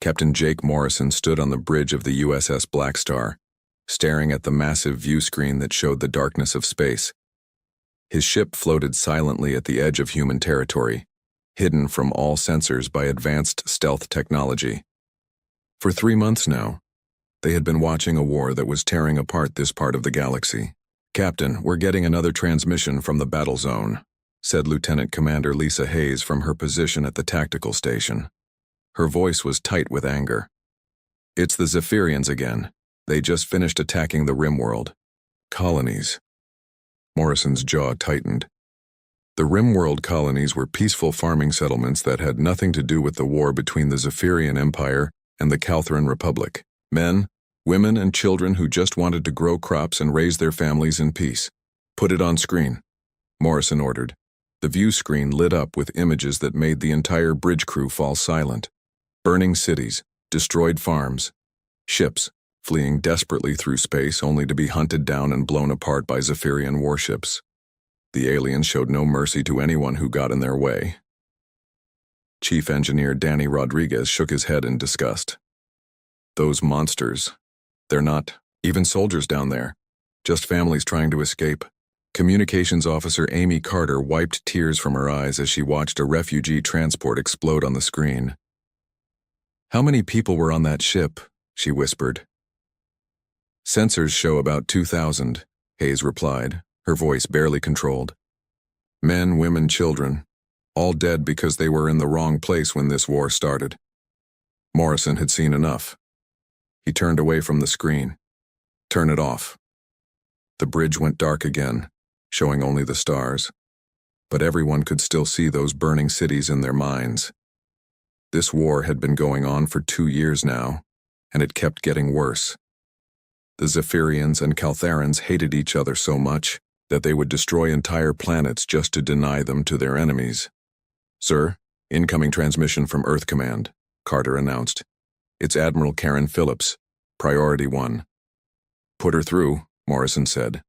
Captain Jake Morrison stood on the bridge of the USS Blackstar, staring at the massive view screen that showed the darkness of space. His ship floated silently at the edge of human territory, hidden from all sensors by advanced stealth technology. For 3 months now, they had been watching a war that was tearing apart this part of the galaxy. "Captain, we're getting another transmission from the battle zone," said Lieutenant Commander Lisa Hayes from her position at the tactical station. Her voice was tight with anger. "It's the Zephyrians again. They just finished attacking the Rimworld. Colonies." Morrison's jaw tightened. The Rimworld colonies were peaceful farming settlements that had nothing to do with the war between the Zephyrian Empire and the Calthran Republic. Men, women, and children who just wanted to grow crops and raise their families in peace. "Put it on screen," Morrison ordered. The view screen lit up with images that made the entire bridge crew fall silent. Burning cities, destroyed farms, ships fleeing desperately through space only to be hunted down and blown apart by Zephyrian warships. The aliens showed no mercy to anyone who got in their way. Chief Engineer Danny Rodriguez shook his head in disgust. "Those monsters. They're not even soldiers down there, just families trying to escape." Communications Officer Amy Carter wiped tears from her eyes as she watched a refugee transport explode on the screen. "How many people were on that ship?" she whispered. "Sensors show about 2,000, Hayes replied, her voice barely controlled. "Men, women, children, all dead because they were in the wrong place when this war started." Morrison had seen enough. He turned away from the screen. "Turn it off." The bridge went dark again, showing only the stars. But everyone could still see those burning cities in their minds. This war had been going on for 2 years now, and it kept getting worse. The Zephyrians and Caltharans hated each other so much that they would destroy entire planets just to deny them to their enemies. "Sir, incoming transmission from Earth Command," Carter announced. "It's Admiral Karen Phillips, Priority 1. "Put her through," Morrison said.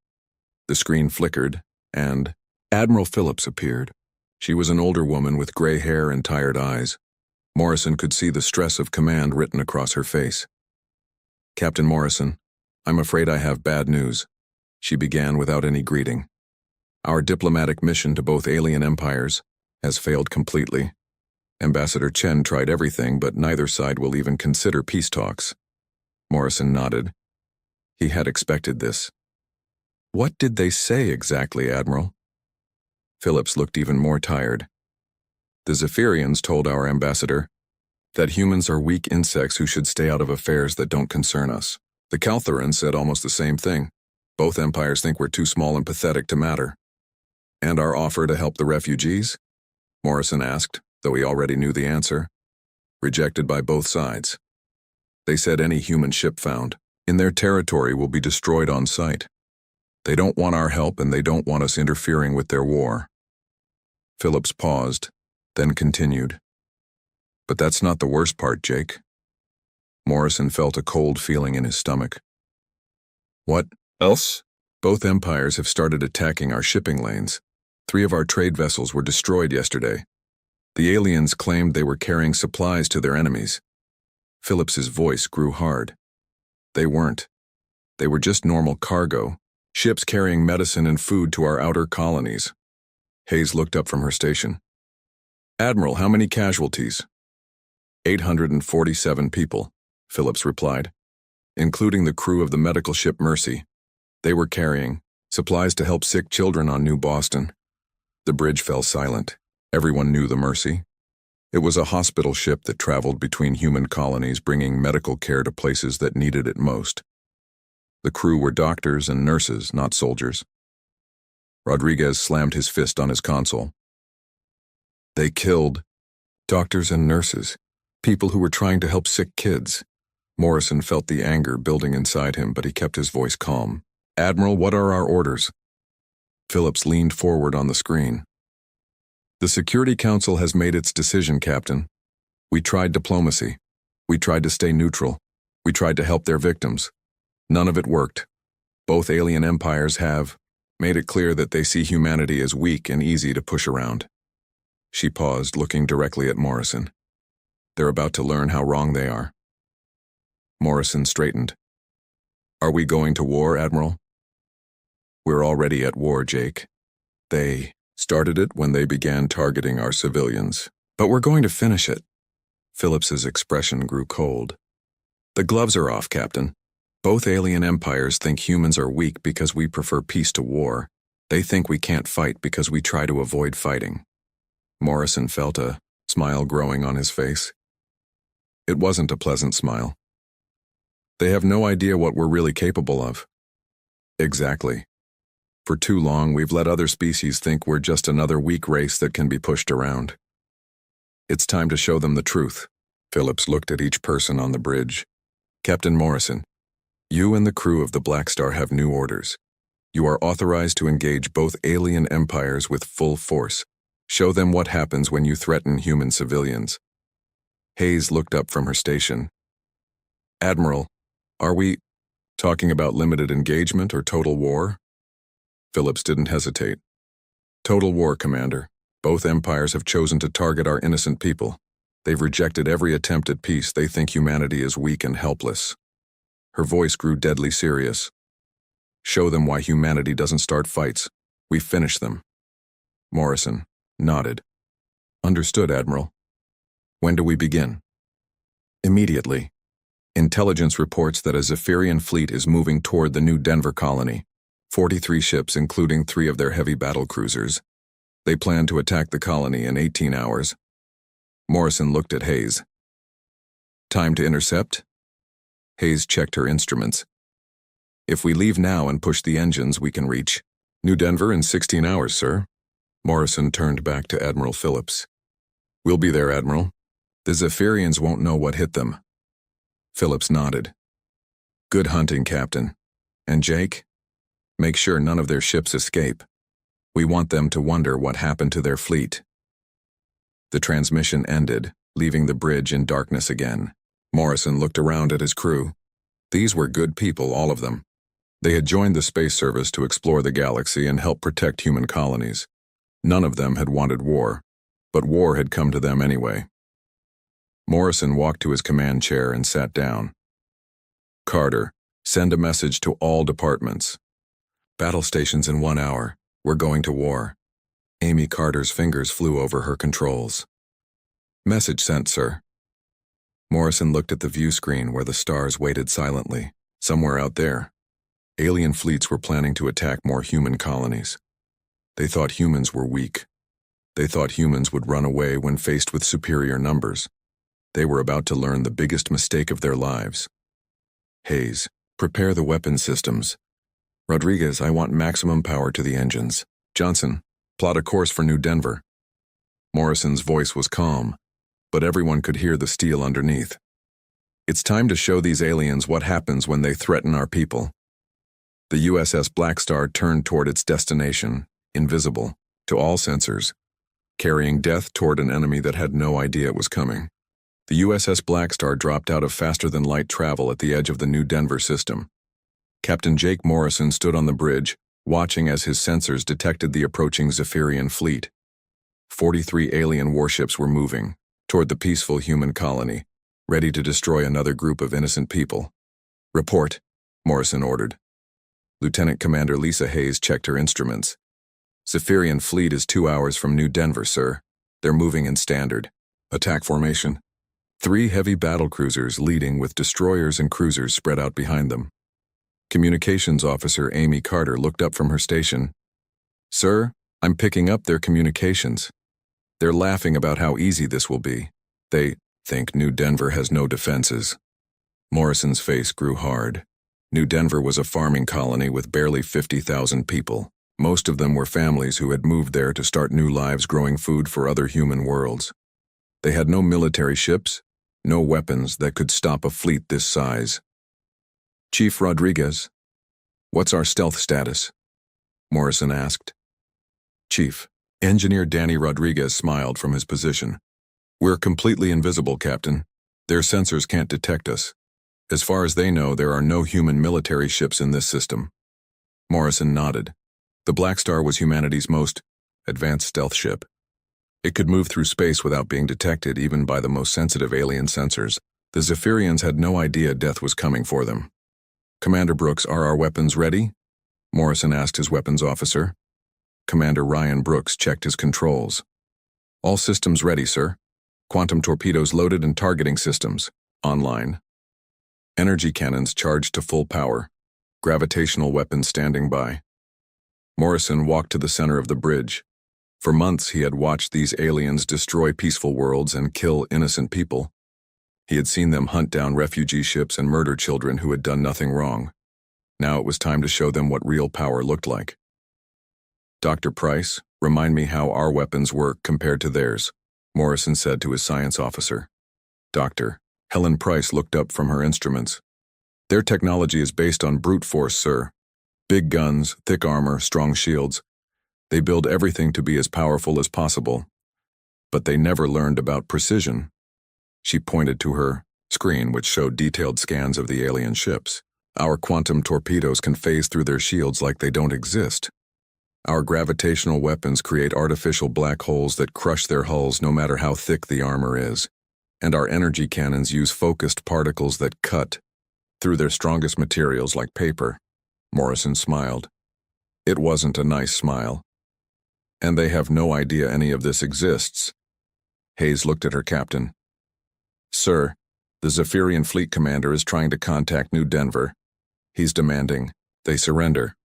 The screen flickered, and Admiral Phillips appeared. She was an older woman with gray hair and tired eyes. Morrison could see the stress of command written across her face. "Captain Morrison, I'm afraid I have bad news," she began without any greeting. "Our diplomatic mission to both alien empires has failed completely. Ambassador Chen tried everything, but neither side will even consider peace talks." Morrison nodded. He had expected this. "What did they say exactly, Admiral?" Phillips looked even more tired. "The Zephyrians told our ambassador that humans are weak insects who should stay out of affairs that don't concern us. The Caltharans said almost the same thing. Both empires think we're too small and pathetic to matter." "And our offer to help the refugees?" Morrison asked, though he already knew the answer. "Rejected by both sides. They said any human ship found in their territory will be destroyed on sight. They don't want our help and they don't want us interfering with their war." Phillips paused, then continued. "But that's not the worst part, Jake." Morrison felt a cold feeling in his stomach. "What else?" "Both empires have started attacking our shipping lanes. 3 of our trade vessels were destroyed yesterday. The aliens claimed they were carrying supplies to their enemies." Phillips's voice grew hard. "They weren't. They were just normal cargo, ships carrying medicine and food to our outer colonies." Hayes looked up from her station. "Admiral, how many casualties?" 847 people, Phillips replied, "including the crew of the medical ship Mercy. They were carrying supplies to help sick children on New Boston." The bridge fell silent. Everyone knew the Mercy. It was a hospital ship that traveled between human colonies bringing medical care to places that needed it most. The crew were doctors and nurses, not soldiers. Rodriguez slammed his fist on his console. "They killed doctors and nurses, people who were trying to help sick kids." Morrison felt the anger building inside him, but he kept his voice calm. "Admiral, what are our orders?" Phillips leaned forward on the screen. "The Security Council has made its decision, Captain. We tried diplomacy. We tried to stay neutral. We tried to help their victims. None of it worked. Both alien empires have made it clear that they see humanity as weak and easy to push around." She paused, looking directly at Morrison. They're about to learn how wrong they are. Morrison straightened. Are we going to war, Admiral? We're already at war, Jake. They started it when they began targeting our civilians. But we're going to finish it. Phillips's expression grew cold. The gloves are off, Captain. Both alien empires think humans are weak because we prefer peace to war. They think we can't fight because we try to avoid fighting. Morrison felt a smile growing on his face. It wasn't a pleasant smile. They have no idea what we're really capable of. Exactly. For too long, we've let other species think we're just another weak race that can be pushed around. It's time to show them the truth. Phillips looked at each person on the bridge. Captain Morrison, you and the crew of the Blackstar have new orders. You are authorized to engage both alien empires with full force. Show them what happens when you threaten human civilians. Hayes looked up from her station. Admiral, are we talking about limited engagement or total war? Phillips didn't hesitate. Total war, Commander. Both empires have chosen to target our innocent people. They've rejected every attempt at peace. They think humanity is weak and helpless. Her voice grew deadly serious. Show them why humanity doesn't start fights. We finish them. Morrison nodded. Understood, Admiral. When do we begin? Immediately. Intelligence reports that a Zephyrian fleet is moving toward the New Denver colony. 43 ships, including 3 of their heavy battle cruisers. They plan to attack the colony in 18 hours. Morrison looked at Hayes. Time to intercept? Hayes checked her instruments. If we leave now and push the engines, we can reach New Denver in 16 hours, sir. Morrison turned back to Admiral Phillips. We'll be there, Admiral. The Zephyrians won't know what hit them. Phillips nodded. Good hunting, Captain. And Jake? Make sure none of their ships escape. We want them to wonder what happened to their fleet. The transmission ended, leaving the bridge in darkness again. Morrison looked around at his crew. These were good people, all of them. They had joined the space service to explore the galaxy and help protect human colonies. None of them had wanted war, but war had come to them anyway. Morrison walked to his command chair and sat down. Carter, send a message to all departments. Battle stations in 1 hour. We're going to war. Amy Carter's fingers flew over her controls. Message sent, sir. Morrison looked at the view screen where the stars waited silently. Somewhere out there, alien fleets were planning to attack more human colonies. They thought humans were weak. They thought humans would run away when faced with superior numbers. They were about to learn the biggest mistake of their lives. Hayes, prepare the weapon systems. Rodriguez, I want maximum power to the engines. Johnson, plot a course for New Denver. Morrison's voice was calm, but everyone could hear the steel underneath. It's time to show these aliens what happens when they threaten our people. The USS Blackstar turned toward its destination, invisible to all sensors, carrying death toward an enemy that had no idea it was coming. The USS Blackstar dropped out of faster-than-light travel at the edge of the New Denver system. Captain Jake Morrison stood on the bridge, watching as his sensors detected the approaching Zephyrian fleet. 43 alien warships were moving toward the peaceful human colony, ready to destroy another group of innocent people. Report, Morrison ordered. Lieutenant Commander Lisa Hayes checked her instruments. Zephyrian fleet is 2 hours from New Denver, sir. They're moving in standard attack formation. 3 heavy battlecruisers leading with destroyers and cruisers spread out behind them. Communications Officer Amy Carter looked up from her station. Sir, I'm picking up their communications. They're laughing about how easy this will be. They think New Denver has no defenses. Morrison's face grew hard. New Denver was a farming colony with barely 50,000 people. Most of them were families who had moved there to start new lives growing food for other human worlds. They had no military ships, no weapons that could stop a fleet this size. Chief Rodriguez, what's our stealth status? Morrison asked. Chief, Engineer Danny Rodriguez smiled from his position. We're completely invisible, Captain. Their sensors can't detect us. As far as they know, there are no human military ships in this system. Morrison nodded. The Blackstar was humanity's most advanced stealth ship. It could move through space without being detected even by the most sensitive alien sensors. The Zephyrians had no idea death was coming for them. "Commander Brooks, are our weapons ready?" Morrison asked his weapons officer. Commander Ryan Brooks checked his controls. "All systems ready, sir. Quantum torpedoes loaded and targeting systems online. Energy cannons charged to full power. Gravitational weapons standing by." Morrison walked to the center of the bridge. For months he had watched these aliens destroy peaceful worlds and kill innocent people. He had seen them hunt down refugee ships and murder children who had done nothing wrong. Now it was time to show them what real power looked like. "Dr. Price, remind me how our weapons work compared to theirs," Morrison said to his science officer. "Doctor." Helen Price looked up from her instruments. "Their technology is based on brute force, sir. Big guns, thick armor, strong shields. They build everything to be as powerful as possible. But they never learned about precision." She pointed to her screen, which showed detailed scans of the alien ships. "Our quantum torpedoes can phase through their shields like they don't exist. Our gravitational weapons create artificial black holes that crush their hulls no matter how thick the armor is. And our energy cannons use focused particles that cut through their strongest materials like paper." Morrison smiled. It wasn't a nice smile. "And they have no idea any of this exists." Hayes looked at her captain. "Sir, the Zephyrian fleet commander is trying to contact New Denver. He's demanding they surrender."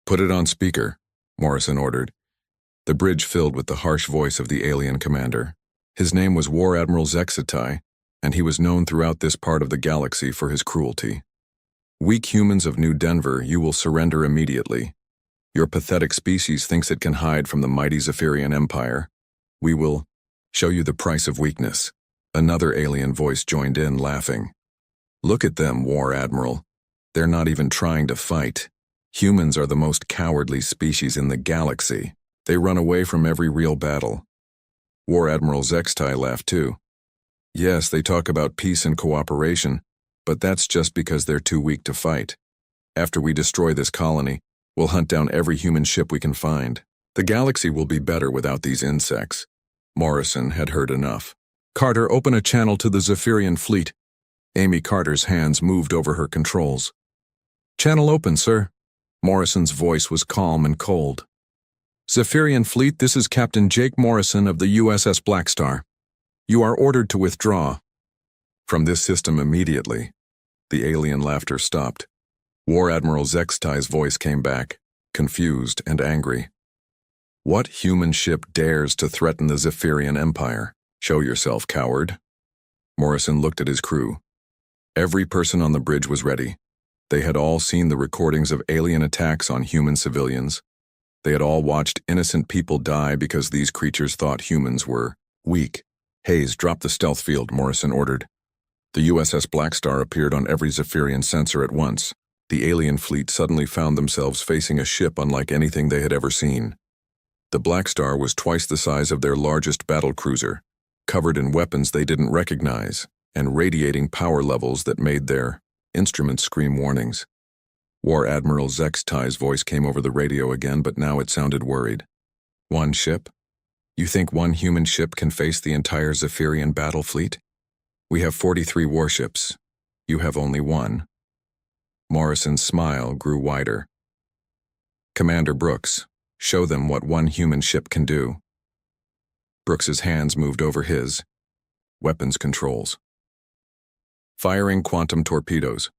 "Put it on speaker," Morrison ordered. The bridge filled with the harsh voice of the alien commander. His name was War Admiral Zexatai, and he was known throughout this part of the galaxy for his cruelty. "Weak humans of New Denver, you will surrender immediately. Your pathetic species thinks it can hide from the mighty Zephyrian Empire. We will show you the price of weakness." Another alien voice joined in, laughing. "Look at them, War Admiral. They're not even trying to fight. Humans are the most cowardly species in the galaxy. They run away from every real battle." War Admiral Zextai laughed too. "Yes, they talk about peace and cooperation, but that's just because they're too weak to fight. After we destroy this colony, we'll hunt down every human ship we can find. The galaxy will be better without these insects." Morrison had heard enough. "Carter, open a channel to the Zephyrian fleet." Amy Carter's hands moved over her controls. "Channel open, sir." Morrison's voice was calm and cold. "Zephyrian fleet, this is Captain Jake Morrison of the USS Blackstar. You are ordered to withdraw." From this system immediately. The alien laughter stopped. War Admiral Zextai's voice came back, confused and angry. "What human ship dares to threaten the Zephyrian Empire? Show yourself, coward." Morrison looked at his crew. Every person on the bridge was ready. They had all seen the recordings of alien attacks on human civilians. They had all watched innocent people die because these creatures thought humans were weak. "Hayes, drop the stealth field," Morrison ordered. The USS Blackstar appeared on every Zephyrian sensor at once. The alien fleet suddenly found themselves facing a ship unlike anything they had ever seen. The Blackstar was twice the size of their largest battlecruiser, covered in weapons they didn't recognize, and radiating power levels that made their instruments scream warnings. War Admiral Zextai's voice came over the radio again, but now it sounded worried. "One ship? You think one human ship can face the entire Zephyrian battle fleet? We have 43 warships. You have only one." Morrison's smile grew wider. "Commander Brooks, show them what one human ship can do." Brooks's hands moved over his. Weapons controls. Firing quantum torpedoes.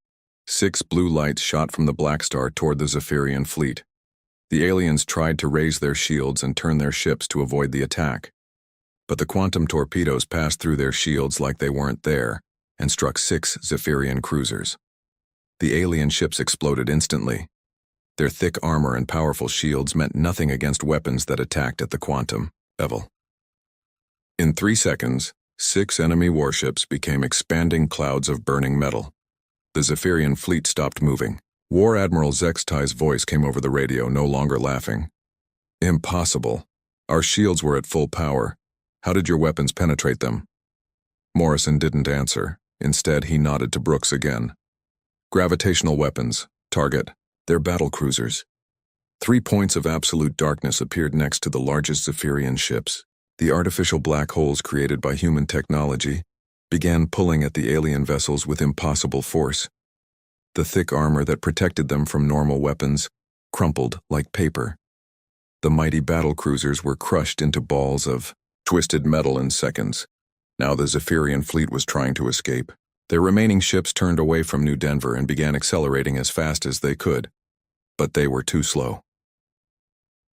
6 blue lights shot from the Blackstar toward the Zephyrian fleet. The aliens tried to raise their shields and turn their ships to avoid the attack. But the quantum torpedoes passed through their shields like they weren't there and struck 6 Zephyrian cruisers. The alien ships exploded instantly. Their thick armor and powerful shields meant nothing against weapons that attacked at the quantum level. In 3 seconds, 6 enemy warships became expanding clouds of burning metal. The Zephyrian fleet stopped moving. War Admiral Zextai's voice came over the radio, no longer laughing. "Impossible. Our shields were at full power. How did your weapons penetrate them?" Morrison didn't answer. Instead, he nodded to Brooks again. "Gravitational weapons. Target. They're battlecruisers." 3 points of absolute darkness appeared next to the largest Zephyrian ships. The artificial black holes created by human technology began pulling at the alien vessels with impossible force. The thick armor that protected them from normal weapons crumpled like paper. The mighty battlecruisers were crushed into balls of twisted metal in seconds. Now the Zephyrian fleet was trying to escape. Their remaining ships turned away from New Denver and began accelerating as fast as they could. But they were too slow.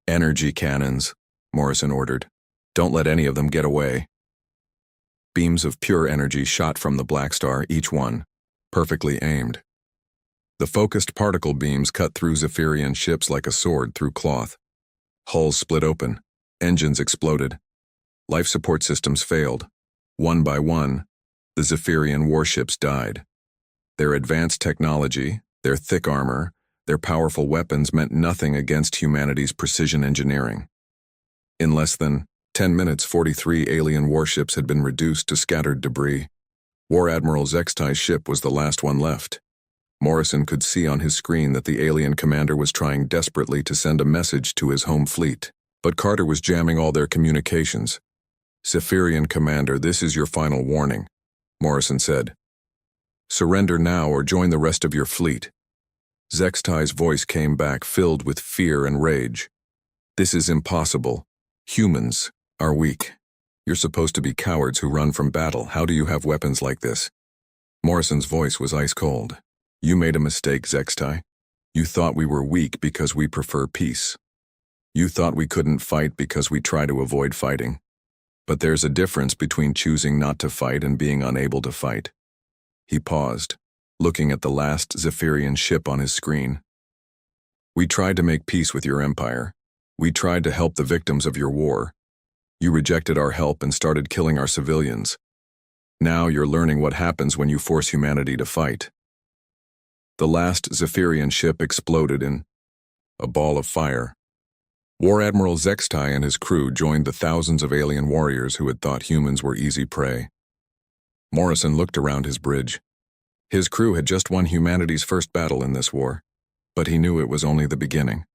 "Energy cannons," Morrison ordered. "Don't let any of them get away." Beams of pure energy shot from the Blackstar, each one perfectly aimed. The focused particle beams cut through Zephyrian ships like a sword through cloth. Hulls split open. Engines exploded. Life support systems failed. One by one, the Zephyrian warships died. Their advanced technology, their thick armor, their powerful weapons meant nothing against humanity's precision engineering. In less than 10 minutes, 43 alien warships had been reduced to scattered debris. War Admiral Zextai's ship was the last one left. Morrison could see on his screen that the alien commander was trying desperately to send a message to his home fleet, but Carter was jamming all their communications. "Zephyrian commander, this is your final warning," Morrison said. "Surrender now or join the rest of your fleet." Zextai's voice came back, filled with fear and rage. "This is impossible. Humans are weak. You're supposed to be cowards who run from battle. How do you have weapons like this?" Morrison's voice was ice cold. "You made a mistake, Zextai. You thought we were weak because we prefer peace. You thought we couldn't fight because we try to avoid fighting. But there's a difference between choosing not to fight and being unable to fight." He paused, looking at the last Zephyrian ship on his screen. "We tried to make peace with your empire. We tried to help the victims of your war. You rejected our help and started killing our civilians. Now you're learning what happens when you force humanity to fight." The last Zephyrian ship exploded in a ball of fire. War Admiral Zextai and his crew joined the thousands of alien warriors who had thought humans were easy prey. Morrison looked around his bridge. His crew had just won humanity's first battle in this war, but he knew it was only the beginning.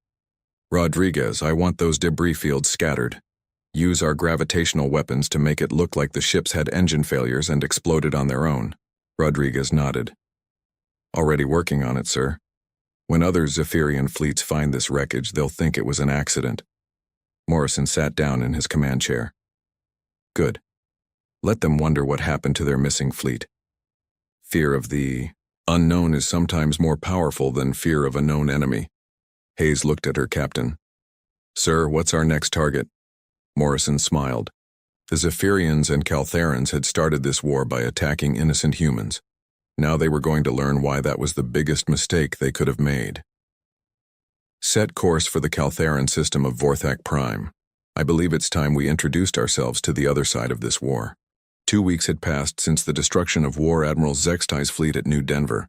"Rodriguez, I want those debris fields scattered. Use our gravitational weapons to make it look like the ships had engine failures and exploded on their own." Rodriguez nodded. "Already working on it, sir. When other Zephyrian fleets find this wreckage, they'll think it was an accident." Morrison sat down in his command chair. "Good. Let them wonder what happened to their missing fleet. Fear of the unknown is sometimes more powerful than fear of a known enemy." Hayes looked at her captain. "Sir, what's our next target?" Morrison smiled. The Zephyrians and Caltherans had started this war by attacking innocent humans. Now they were going to learn why that was the biggest mistake they could have made. "Set course for the Caltheran system of Vorthak Prime. I believe it's time we introduced ourselves to the other side of this war." 2 weeks had passed since the destruction of War Admiral Zextai's fleet at New Denver.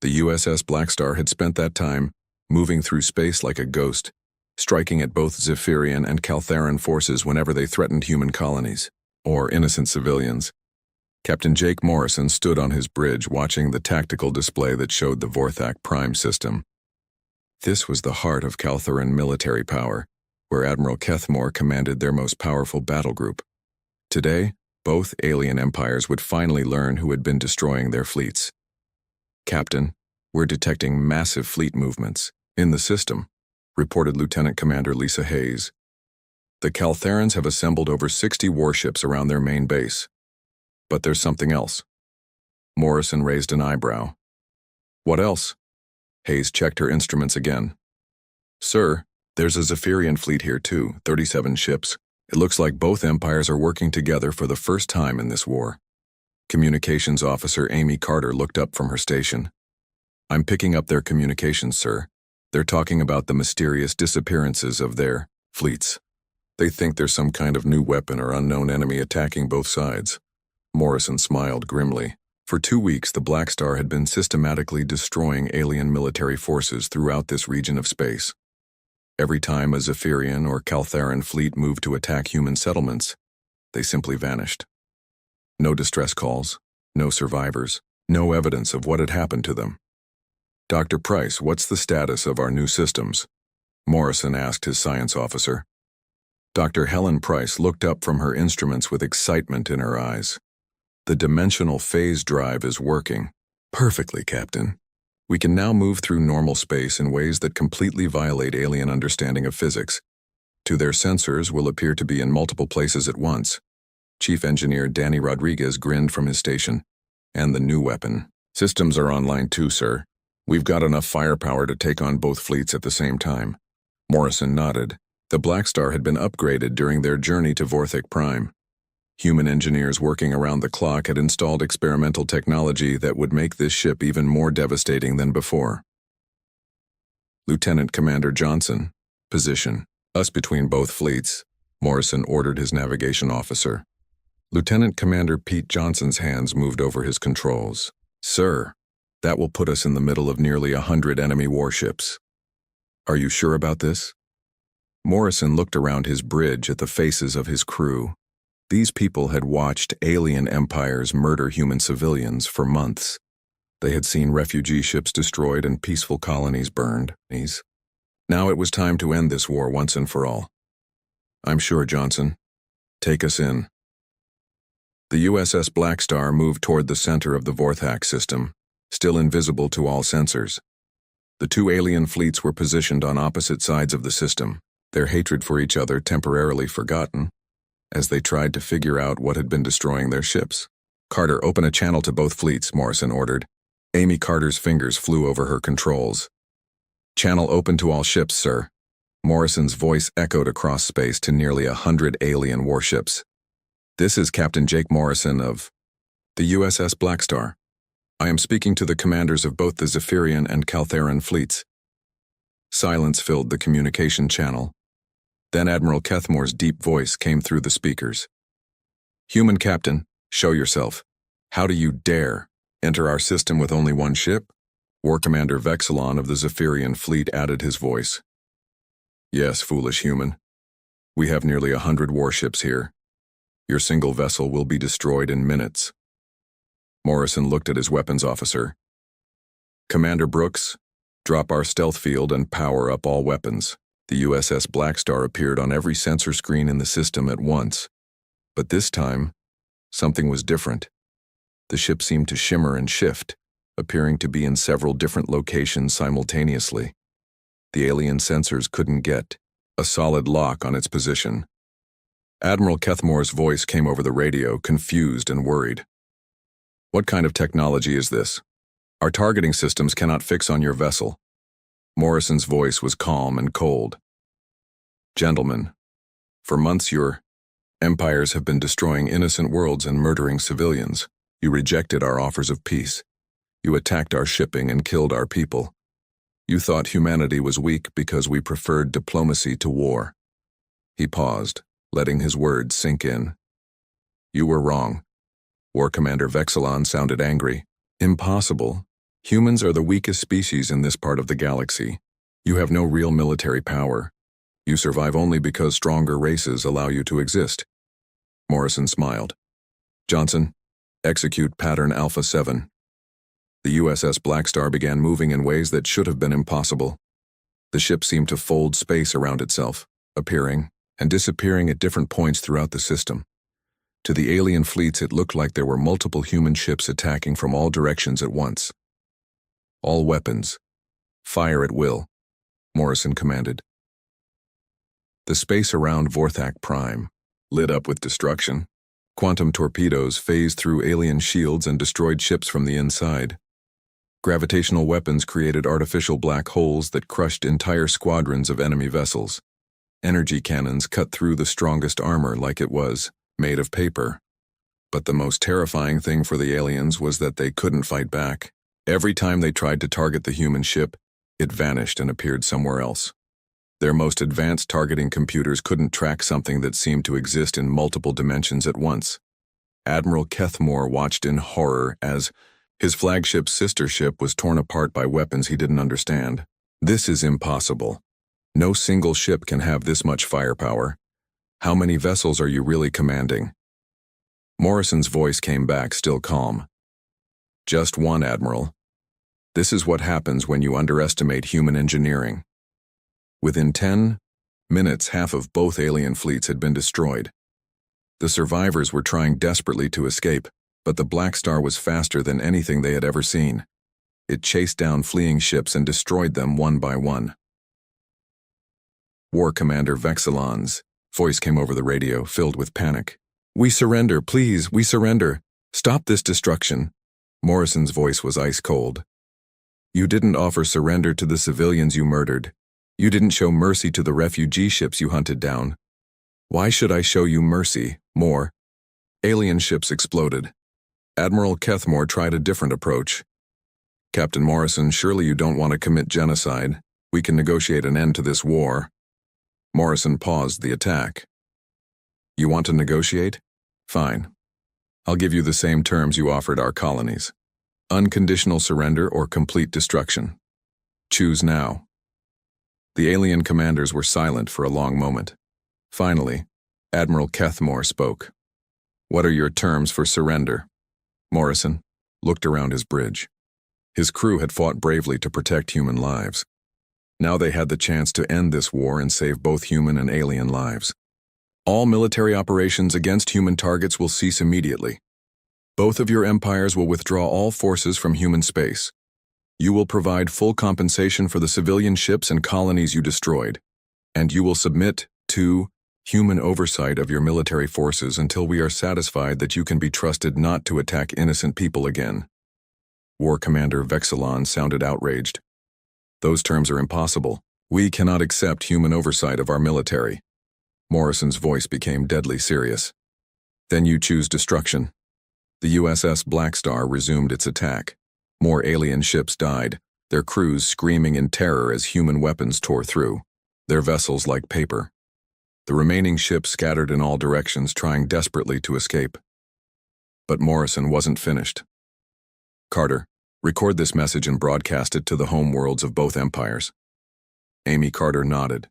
The USS Blackstar had spent that time moving through space like a ghost, striking at both Zephyrian and Caltheran forces whenever they threatened human colonies, or innocent civilians. Captain Jake Morrison stood on his bridge watching the tactical display that showed the Vorthak Prime system. This was the heart of Caltheran military power, where Admiral Kethmore commanded their most powerful battle group. Today, both alien empires would finally learn who had been destroying their fleets. "Captain, we're detecting massive fleet movements in the system," reported Lieutenant Commander Lisa Hayes. "The Caltherans have assembled over 60 warships around their main base. But there's something else." Morrison raised an eyebrow. "What else?" Hayes checked her instruments again. "Sir, there's a Zephyrian fleet here too, 37 ships. It looks like both empires are working together for the first time in this war." Communications Officer Amy Carter looked up from her station. "I'm picking up their communications, sir. They're talking about the mysterious disappearances of their fleets. They think there's some kind of new weapon or unknown enemy attacking both sides." Morrison smiled grimly. For 2 weeks, the Blackstar had been systematically destroying alien military forces throughout this region of space. Every time a Zephyrian or Caltheran fleet moved to attack human settlements, they simply vanished. No distress calls, no survivors, no evidence of what had happened to them. "Dr. Price, what's the status of our new systems?" Morrison asked his science officer. Dr. Helen Price looked up from her instruments with excitement in her eyes. The dimensional phase drive is working. Perfectly, Captain. We can now move through normal space in ways that completely violate alien understanding of physics. To their sensors, we'll appear to be in multiple places at once. Chief Engineer Danny Rodriguez grinned from his station. And the new weapon. Systems are online too, sir. We've got enough firepower to take on both fleets at the same time. Morrison nodded. The Blackstar had been upgraded during their journey to Vorthik Prime. Human engineers working around the clock had installed experimental technology that would make this ship even more devastating than before. Lieutenant Commander Johnson, position. Us between both fleets, Morrison ordered his navigation officer. Lieutenant Commander Pete Johnson's hands moved over his controls. Sir, that will put us in the middle of nearly 100 enemy warships. Are you sure about this? Morrison looked around his bridge at the faces of his crew. These people had watched alien empires murder human civilians for months. They had seen refugee ships destroyed and peaceful colonies burned. Now it was time to end this war once and for all. I'm sure, Johnson. Take us in. The USS Blackstar moved toward the center of the Vorthak system, still invisible to all sensors. The two alien fleets were positioned on opposite sides of the system, their hatred for each other temporarily forgotten, as they tried to figure out what had been destroying their ships. Carter, open a channel to both fleets, Morrison ordered. Amy Carter's fingers flew over her controls. Channel open to all ships, sir. Morrison's voice echoed across space to nearly 100 alien warships. This is Captain Jake Morrison of the USS Blackstar. I am speaking to the commanders of both the Zephyrian and Caltheran fleets. Silence filled the communication channel. Then Admiral Kethmore's deep voice came through the speakers. Human Captain, show yourself. How do you dare enter our system with only one ship? War Commander Vexilon of the Zephyrian fleet added his voice. Yes, foolish human. We have nearly 100 warships here. Your single vessel will be destroyed in minutes. Morrison looked at his weapons officer. Commander Brooks, drop our stealth field and power up all weapons. The USS Blackstar appeared on every sensor screen in the system at once. But this time, something was different. The ship seemed to shimmer and shift, appearing to be in several different locations simultaneously. The alien sensors couldn't get a solid lock on its position. Admiral Kethmore's voice came over the radio, confused and worried. What kind of technology is this? Our targeting systems cannot fix on your vessel. Morrison's voice was calm and cold. Gentlemen, for months your empires have been destroying innocent worlds and murdering civilians. You rejected our offers of peace. You attacked our shipping and killed our people. You thought humanity was weak because we preferred diplomacy to war. He paused, letting his words sink in. You were wrong. War Commander Vexilon sounded angry. Impossible. Humans are the weakest species in this part of the galaxy. You have no real military power. You survive only because stronger races allow you to exist. Morrison smiled. Johnson, execute pattern Alpha 7. The USS Blackstar began moving in ways that should have been impossible. The ship seemed to fold space around itself, appearing and disappearing at different points throughout the system. To the alien fleets, it looked like there were multiple human ships attacking from all directions at once. All weapons. Fire at will, Morrison commanded. The space around Vorthak Prime lit up with destruction. Quantum torpedoes phased through alien shields and destroyed ships from the inside. Gravitational weapons created artificial black holes that crushed entire squadrons of enemy vessels. Energy cannons cut through the strongest armor like it was made of paper. But the most terrifying thing for the aliens was that they couldn't fight back. Every time they tried to target the human ship, it vanished and appeared somewhere else. Their most advanced targeting computers couldn't track something that seemed to exist in multiple dimensions at once. Admiral Kethmore watched in horror as his flagship's sister ship was torn apart by weapons he didn't understand. This is impossible. No single ship can have this much firepower. How many vessels are you really commanding? Morrison's voice came back, still calm. Just one, Admiral. This is what happens when you underestimate human engineering. Within 10 minutes, half of both alien fleets had been destroyed. The survivors were trying desperately to escape, but the Blackstar was faster than anything they had ever seen. It chased down fleeing ships and destroyed them one by one. War Commander Vexilon's voice came over the radio, filled with panic. "We surrender, please, we surrender. Stop this destruction." Morrison's voice was ice cold. "You didn't offer surrender to the civilians you murdered. You didn't show mercy to the refugee ships you hunted down. Why should I show you mercy? More." Alien ships exploded. Admiral Kethmore tried a different approach. "Captain Morrison, surely you don't want to commit genocide. We can negotiate an end to this war." Morrison paused the attack. "You want to negotiate? Fine. I'll give you the same terms you offered our colonies. Unconditional surrender or complete destruction. Choose now." The alien commanders were silent for a long moment. Finally, Admiral Kethmore spoke. "What are your terms for surrender?" Morrison looked around his bridge. His crew had fought bravely to protect human lives. Now they had the chance to end this war and save both human and alien lives. "All military operations against human targets will cease immediately. Both of your empires will withdraw all forces from human space. You will provide full compensation for the civilian ships and colonies you destroyed, and you will submit to human oversight of your military forces until we are satisfied that you can be trusted not to attack innocent people again." War Commander Vexilon sounded outraged. "Those terms are impossible. We cannot accept human oversight of our military." Morrison's voice became deadly serious. "Then you choose destruction." The USS Blackstar resumed its attack. More alien ships died, their crews screaming in terror as human weapons tore through, their vessels like paper. The remaining ships scattered in all directions, trying desperately to escape. But Morrison wasn't finished. "Carter, record this message and broadcast it to the home worlds of both empires." Amy Carter nodded.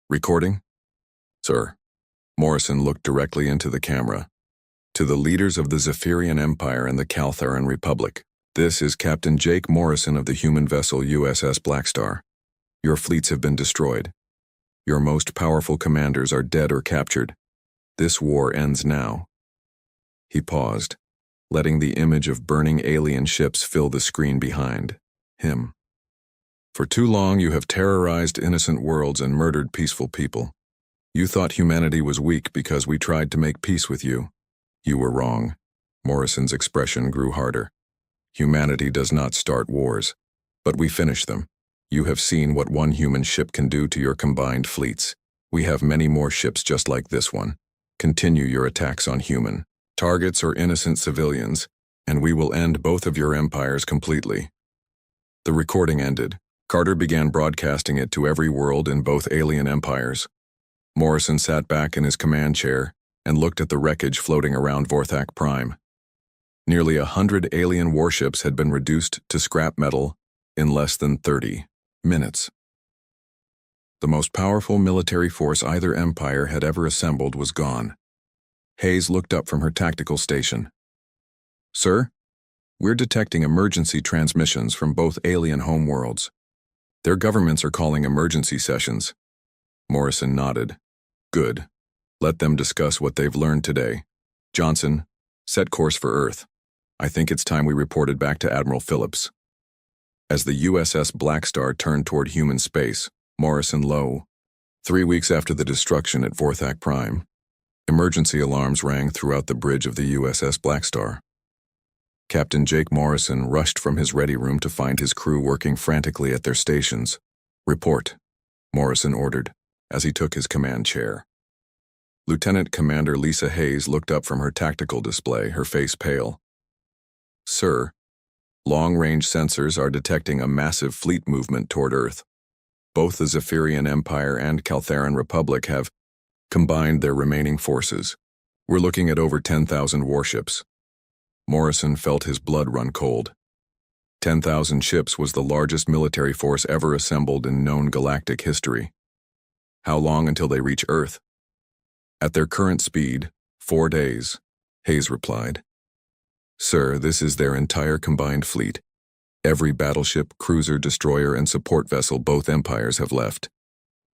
"Recording?" "Sir." Morrison looked directly into the camera. "To the leaders of the Zephyrian Empire and the Caltharan Republic, this is Captain Jake Morrison of the human vessel USS Blackstar. Your fleets have been destroyed. Your most powerful commanders are dead or captured. This war ends now." He paused, letting the image of burning alien ships fill the screen behind him. "For too long you have terrorized innocent worlds and murdered peaceful people. You thought humanity was weak because we tried to make peace with you. You were wrong." Morrison's expression grew harder. "Humanity does not start wars, but we finish them. You have seen what one human ship can do to your combined fleets. We have many more ships just like this one. Continue your attacks on human targets or innocent civilians, and we will end both of your empires completely." The recording ended. Carter began broadcasting it to every world in both alien empires. Morrison sat back in his command chair and looked at the wreckage floating around Vorthak Prime. Nearly 100 alien warships had been reduced to scrap metal in less than 30 minutes. The most powerful military force either empire had ever assembled was gone. Hayes looked up from her tactical station. "Sir, we're detecting emergency transmissions from both alien homeworlds. Their governments are calling emergency sessions." Morrison nodded. "Good. Let them discuss what they've learned today. Johnson, set course for Earth. I think it's time we reported back to Admiral Phillips." As the USS Blackstar turned toward human space, Morrison low. 3 weeks after the destruction at Vorthak Prime, emergency alarms rang throughout the bridge of the USS Blackstar. Captain Jake Morrison rushed from his ready room to find his crew working frantically at their stations. "Report," Morrison ordered, as he took his command chair. Lieutenant Commander Lisa Hayes looked up from her tactical display, her face pale. "Sir, long-range sensors are detecting a massive fleet movement toward Earth. Both the Zephyrian Empire and Caltharan Republic have combined their remaining forces. We're looking at over 10,000 warships." Morrison felt his blood run cold. 10,000 ships was the largest military force ever assembled in known galactic history. How long until they reach Earth? "At their current speed, 4 days," Hayes replied. "Sir, this is their entire combined fleet. Every battleship, cruiser, destroyer, and support vessel both empires have left.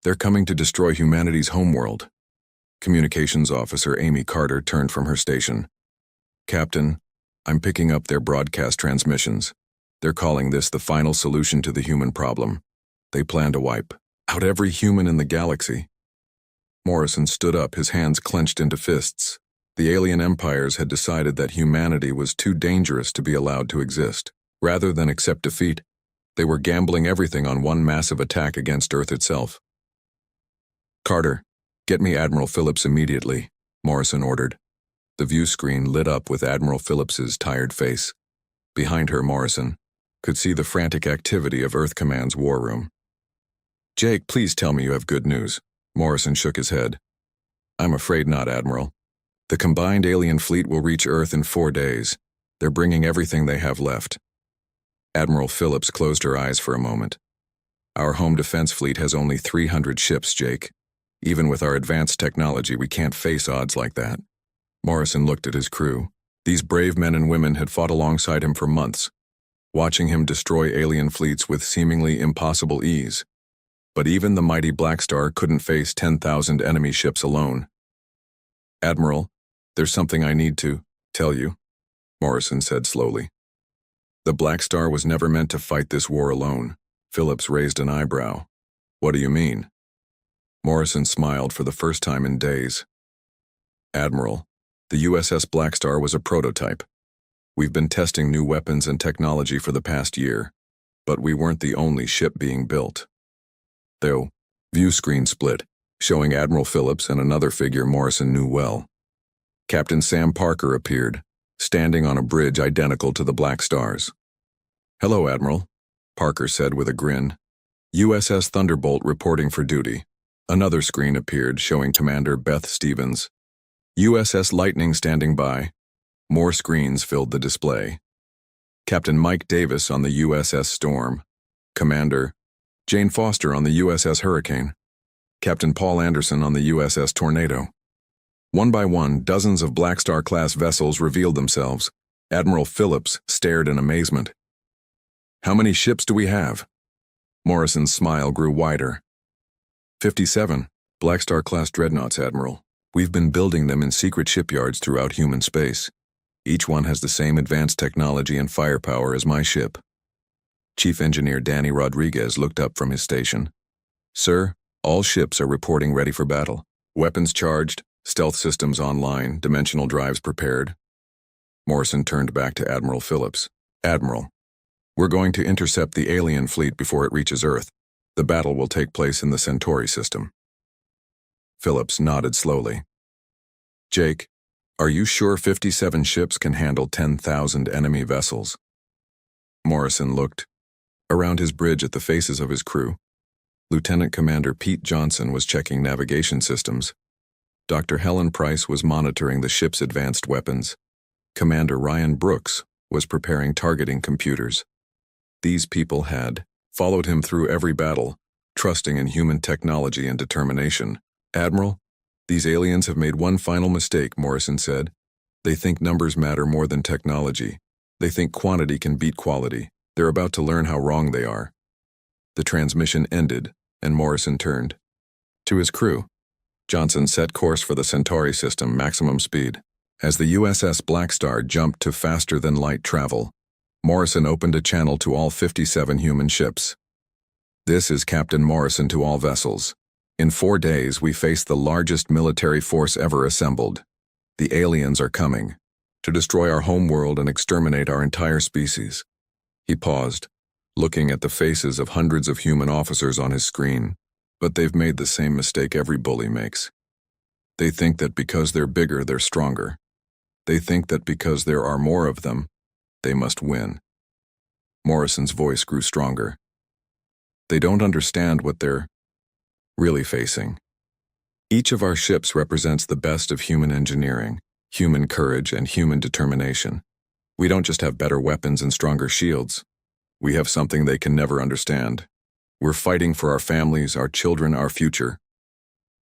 They're coming to destroy humanity's homeworld. Communications officer Amy Carter turned from her station. Captain, I'm picking up their broadcast transmissions. They're calling this the final solution to the human problem. They plan to wipe out every human in the galaxy. Morrison stood up, his hands clenched into fists. The alien empires had decided that humanity was too dangerous to be allowed to exist. Rather than accept defeat, they were gambling everything on one massive attack against Earth itself. Carter, get me Admiral Phillips immediately, Morrison ordered. The view screen lit up with Admiral Phillips's tired face. Behind her, Morrison could see the frantic activity of Earth Command's war room. Jake, please tell me you have good news. Morrison shook his head. I'm afraid not, Admiral. The combined alien fleet will reach Earth in 4 days. They're bringing everything they have left. Admiral Phillips closed her eyes for a moment. Our home defense fleet has only 300 ships, Jake. Even with our advanced technology, we can't face odds like that. Morrison looked at his crew. These brave men and women had fought alongside him for months, watching him destroy alien fleets with seemingly impossible ease. But even the mighty Blackstar couldn't face 10,000 enemy ships alone. Admiral, there's something I need to tell you, Morrison said slowly. The Blackstar was never meant to fight this war alone. Phillips raised an eyebrow. What do you mean? Morrison smiled for the first time in days. Admiral, the USS Blackstar was a prototype. We've been testing new weapons and technology for the past year, but we weren't the only ship being built. Though, view screen split, showing Admiral Phillips and another figure Morrison knew well. Captain Sam Parker appeared, standing on a bridge identical to the Blackstar's. Hello, Admiral, Parker said with a grin. USS Thunderbolt reporting for duty. Another screen appeared showing Commander Beth Stevens. USS Lightning standing by. More screens filled the display. Captain Mike Davis on the USS Storm. Commander Jane Foster on the USS Hurricane. Captain Paul Anderson on the USS Tornado. One by one, dozens of Blackstar-class vessels revealed themselves. Admiral Phillips stared in amazement. How many ships do we have? Morrison's smile grew wider. 57 Blackstar-class dreadnoughts, Admiral. We've been building them in secret shipyards throughout human space. Each one has the same advanced technology and firepower as my ship. Chief Engineer Danny Rodriguez looked up from his station. Sir, all ships are reporting ready for battle. Weapons charged, stealth systems online, dimensional drives prepared. Morrison turned back to Admiral Phillips. Admiral, we're going to intercept the alien fleet before it reaches Earth. The battle will take place in the Centauri system. Phillips nodded slowly. Jake, are you sure 57 ships can handle 10,000 enemy vessels? Morrison looked around his bridge at the faces of his crew. Lieutenant Commander Pete Johnson was checking navigation systems. Dr. Helen Price was monitoring the ship's advanced weapons. Commander Ryan Brooks was preparing targeting computers. These people had followed him through every battle, trusting in human technology and determination. Admiral, these aliens have made one final mistake, Morrison said. They think numbers matter more than technology. They think quantity can beat quality. They're about to learn how wrong they are. The transmission ended, and Morrison turned to his crew. Johnson set course for the Centauri system, maximum speed. As the USS Blackstar jumped to faster-than-light travel, Morrison opened a channel to all 57 human ships. This is Captain Morrison to all vessels. In 4 days, we face the largest military force ever assembled. The aliens are coming to destroy our homeworld and exterminate our entire species. He paused, looking at the faces of hundreds of human officers on his screen. But they've made the same mistake every bully makes. They think that because they're bigger, they're stronger. They think that because there are more of them, they must win. Morrison's voice grew stronger. They don't understand what they're really facing. Each of our ships represents the best of human engineering, human courage, and human determination. We don't just have better weapons and stronger shields. We have something they can never understand. We're fighting for our families, our children, our future.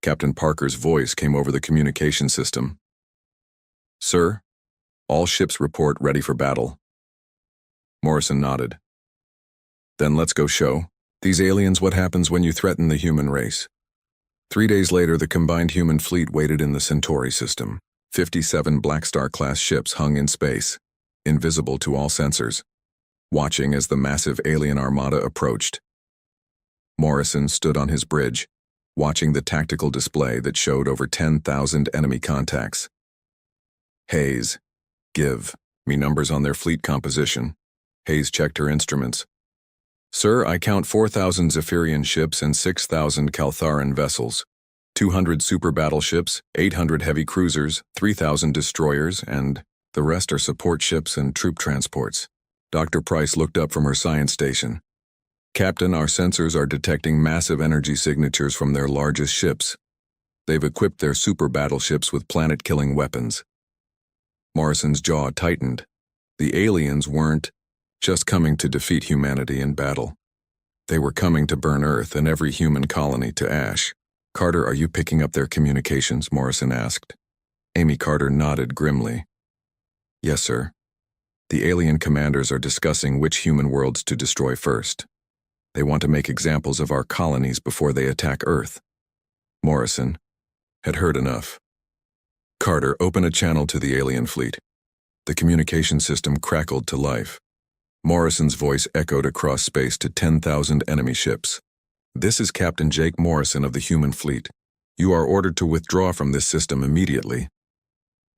Captain Parker's voice came over the communication system. Sir, all ships report ready for battle. Morrison nodded. Then let's go show these aliens what happens when you threaten the human race. 3 days later, the combined human fleet waited in the Centauri system. 57 Blackstar-class ships hung in space, invisible to all sensors, watching as the massive alien armada approached. Morrison stood on his bridge, watching the tactical display that showed over 10,000 enemy contacts. Hayes, give me numbers on their fleet composition. Hayes checked her instruments. Sir, I count 4,000 Zephyrian ships and 6,000 Caltharan vessels, 200 super battleships, 800 heavy cruisers, 3,000 destroyers, and the rest are support ships and troop transports. Dr. Price looked up from her science station. Captain, our sensors are detecting massive energy signatures from their largest ships. They've equipped their super battleships with planet-killing weapons. Morrison's jaw tightened. The aliens weren't just coming to defeat humanity in battle. They were coming to burn Earth and every human colony to ash. Carter, are you picking up their communications? Morrison asked. Amy Carter nodded grimly. Yes, sir. The alien commanders are discussing which human worlds to destroy first. They want to make examples of our colonies before they attack Earth. Morrison had heard enough. Carter, open a channel to the alien fleet. The communication system crackled to life. Morrison's voice echoed across space to 10,000 enemy ships. This is Captain Jake Morrison of the human fleet. You are ordered to withdraw from this system immediately.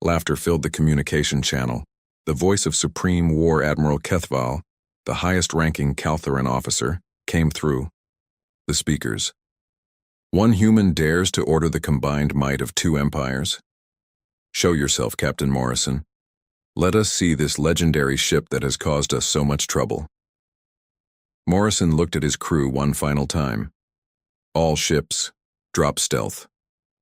Laughter filled the communication channel. The voice of Supreme War Admiral Kethval, the highest-ranking Caltharan officer, came through. The speakers. One human dares to order the combined might of two empires? Show yourself, Captain Morrison. Let us see this legendary ship that has caused us so much trouble. Morrison looked at his crew one final time. All ships, drop stealth,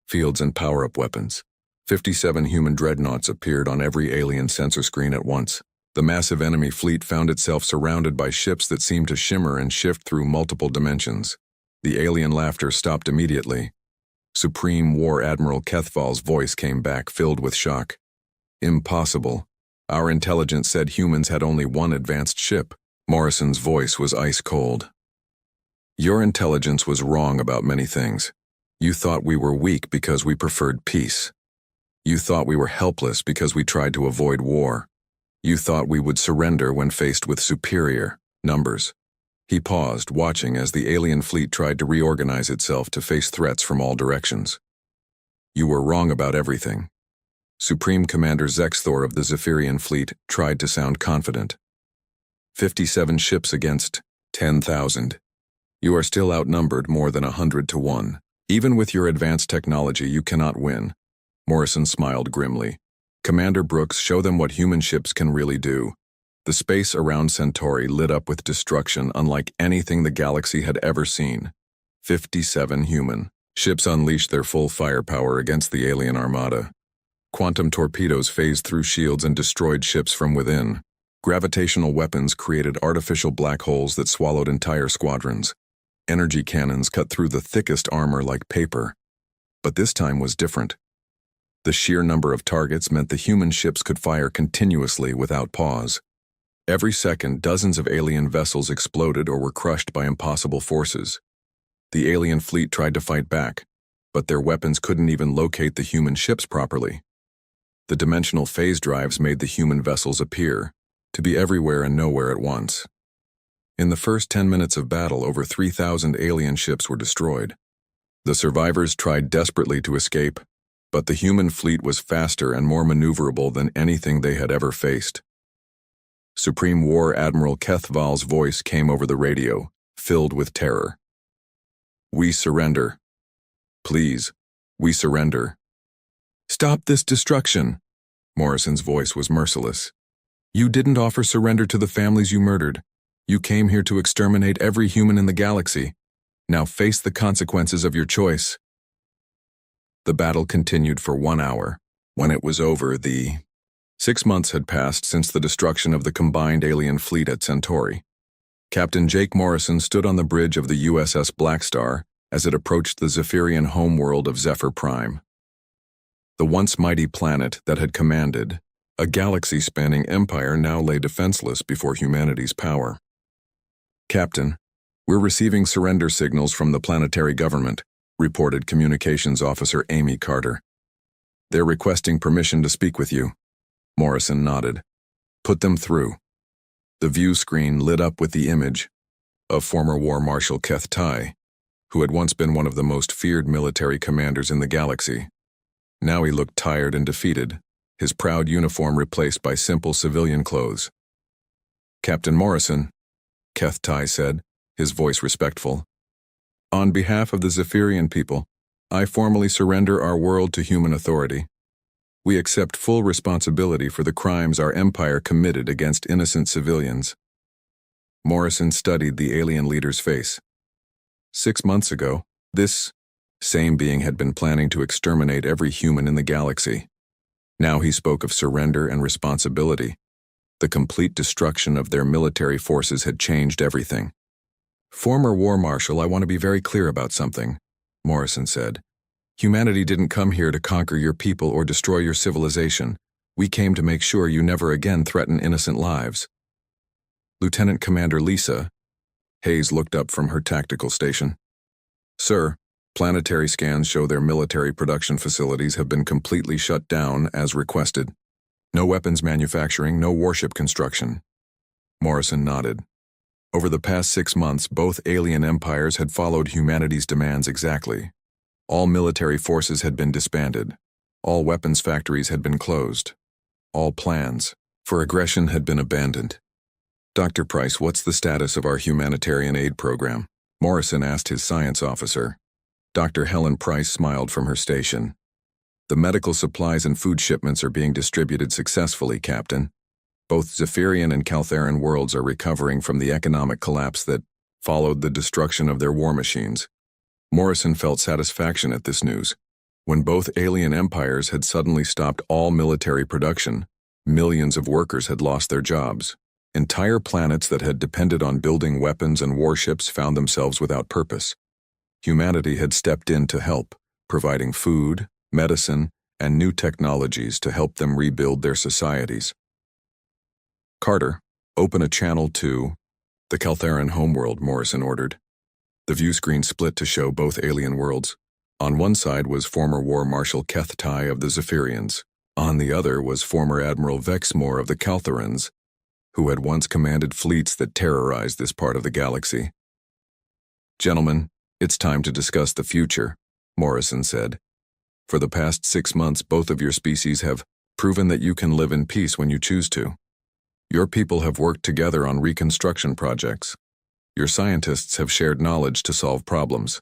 fields and power-up weapons. 57 human dreadnoughts appeared on every alien sensor screen at once. The massive enemy fleet found itself surrounded by ships that seemed to shimmer and shift through multiple dimensions. The alien laughter stopped immediately. Supreme War Admiral Kethval's voice came back, filled with shock. Impossible. Our intelligence said humans had only one advanced ship. Morrison's voice was ice cold. Your intelligence was wrong about many things. You thought we were weak because we preferred peace. You thought we were helpless because we tried to avoid war. You thought we would surrender when faced with superior numbers. He paused, watching as the alien fleet tried to reorganize itself to face threats from all directions. You were wrong about everything. Supreme Commander Zexthor of the Zephyrian fleet tried to sound confident. 57 ships against 10,000. You are still outnumbered more than 100 to 1. Even with your advanced technology, you cannot win. Morrison smiled grimly. Commander Brooks, show them what human ships can really do. The space around Centauri lit up with destruction unlike anything the galaxy had ever seen. 57 human ships unleashed their full firepower against the alien armada. Quantum torpedoes phased through shields and destroyed ships from within. Gravitational weapons created artificial black holes that swallowed entire squadrons. Energy cannons cut through the thickest armor like paper. But this time was different. The sheer number of targets meant the human ships could fire continuously without pause. Every second, dozens of alien vessels exploded or were crushed by impossible forces. The alien fleet tried to fight back, but their weapons couldn't even locate the human ships properly. The dimensional phase drives made the human vessels appear to be everywhere and nowhere at once. In the first 10 minutes of battle, over 3,000 alien ships were destroyed. The survivors tried desperately to escape, but the human fleet was faster and more maneuverable than anything they had ever faced. Supreme War Admiral Kethval's voice came over the radio, filled with terror. We surrender. Please, we surrender. Stop this destruction. Morrison's voice was merciless. You didn't offer surrender to the families you murdered. You came here to exterminate every human in the galaxy. Now face the consequences of your choice. The battle continued for 1 hour. When it was over, 6 months had passed since the destruction of the combined alien fleet at Centauri. Captain Jake Morrison stood on the bridge of the USS Blackstar as it approached the Zephyrian homeworld of Zephyr Prime. The once mighty planet that had commanded a galaxy-spanning empire now lay defenseless before humanity's power. Captain, we're receiving surrender signals from the planetary government. reported Communications Officer Amy Carter. "They're requesting permission to speak with you." Morrison nodded. "Put them through." The view screen lit up with the image of former War Marshal Keth Tai, who had once been one of the most feared military commanders in the galaxy. Now he looked tired and defeated, his proud uniform replaced by simple civilian clothes. "Captain Morrison," Keth Tai said, his voice respectful. "On behalf of the Zephyrian people, I formally surrender our world to human authority. We accept full responsibility for the crimes our empire committed against innocent civilians." Morrison studied the alien leader's face. 6 months ago, this same being had been planning to exterminate every human in the galaxy. Now he spoke of surrender and responsibility. The complete destruction of their military forces had changed everything. "Former War Marshal, I want to be very clear about something," Morrison said. "Humanity didn't come here to conquer your people or destroy your civilization. We came to make sure you never again threaten innocent lives." Lieutenant Commander Lisa Hayes looked up from her tactical station. "Sir, planetary scans show their military production facilities have been completely shut down as requested. No weapons manufacturing, no warship construction." Morrison nodded. Over the past 6 months, both alien empires had followed humanity's demands exactly. All military forces had been disbanded. All weapons factories had been closed. All plans for aggression had been abandoned. "Dr. Price, what's the status of our humanitarian aid program?" Morrison asked his science officer. Dr. Helen Price smiled from her station. "The medical supplies and food shipments are being distributed successfully, Captain. Both Zephyrian and Caltheran worlds are recovering from the economic collapse that followed the destruction of their war machines." Morrison felt satisfaction at this news. When both alien empires had suddenly stopped all military production, millions of workers had lost their jobs. Entire planets that had depended on building weapons and warships found themselves without purpose. Humanity had stepped in to help, providing food, medicine, and new technologies to help them rebuild their societies. "Carter, open a channel to the Caltheran homeworld," Morrison ordered. The view screen split to show both alien worlds. On one side was former War Marshal Keth Tai of the Zephyrians. On the other was former Admiral Vexmore of the Caltherans, who had once commanded fleets that terrorized this part of the galaxy. "Gentlemen, it's time to discuss the future," Morrison said. "For the past 6 months, both of your species have proven that you can live in peace when you choose to. Your people have worked together on reconstruction projects. Your scientists have shared knowledge to solve problems.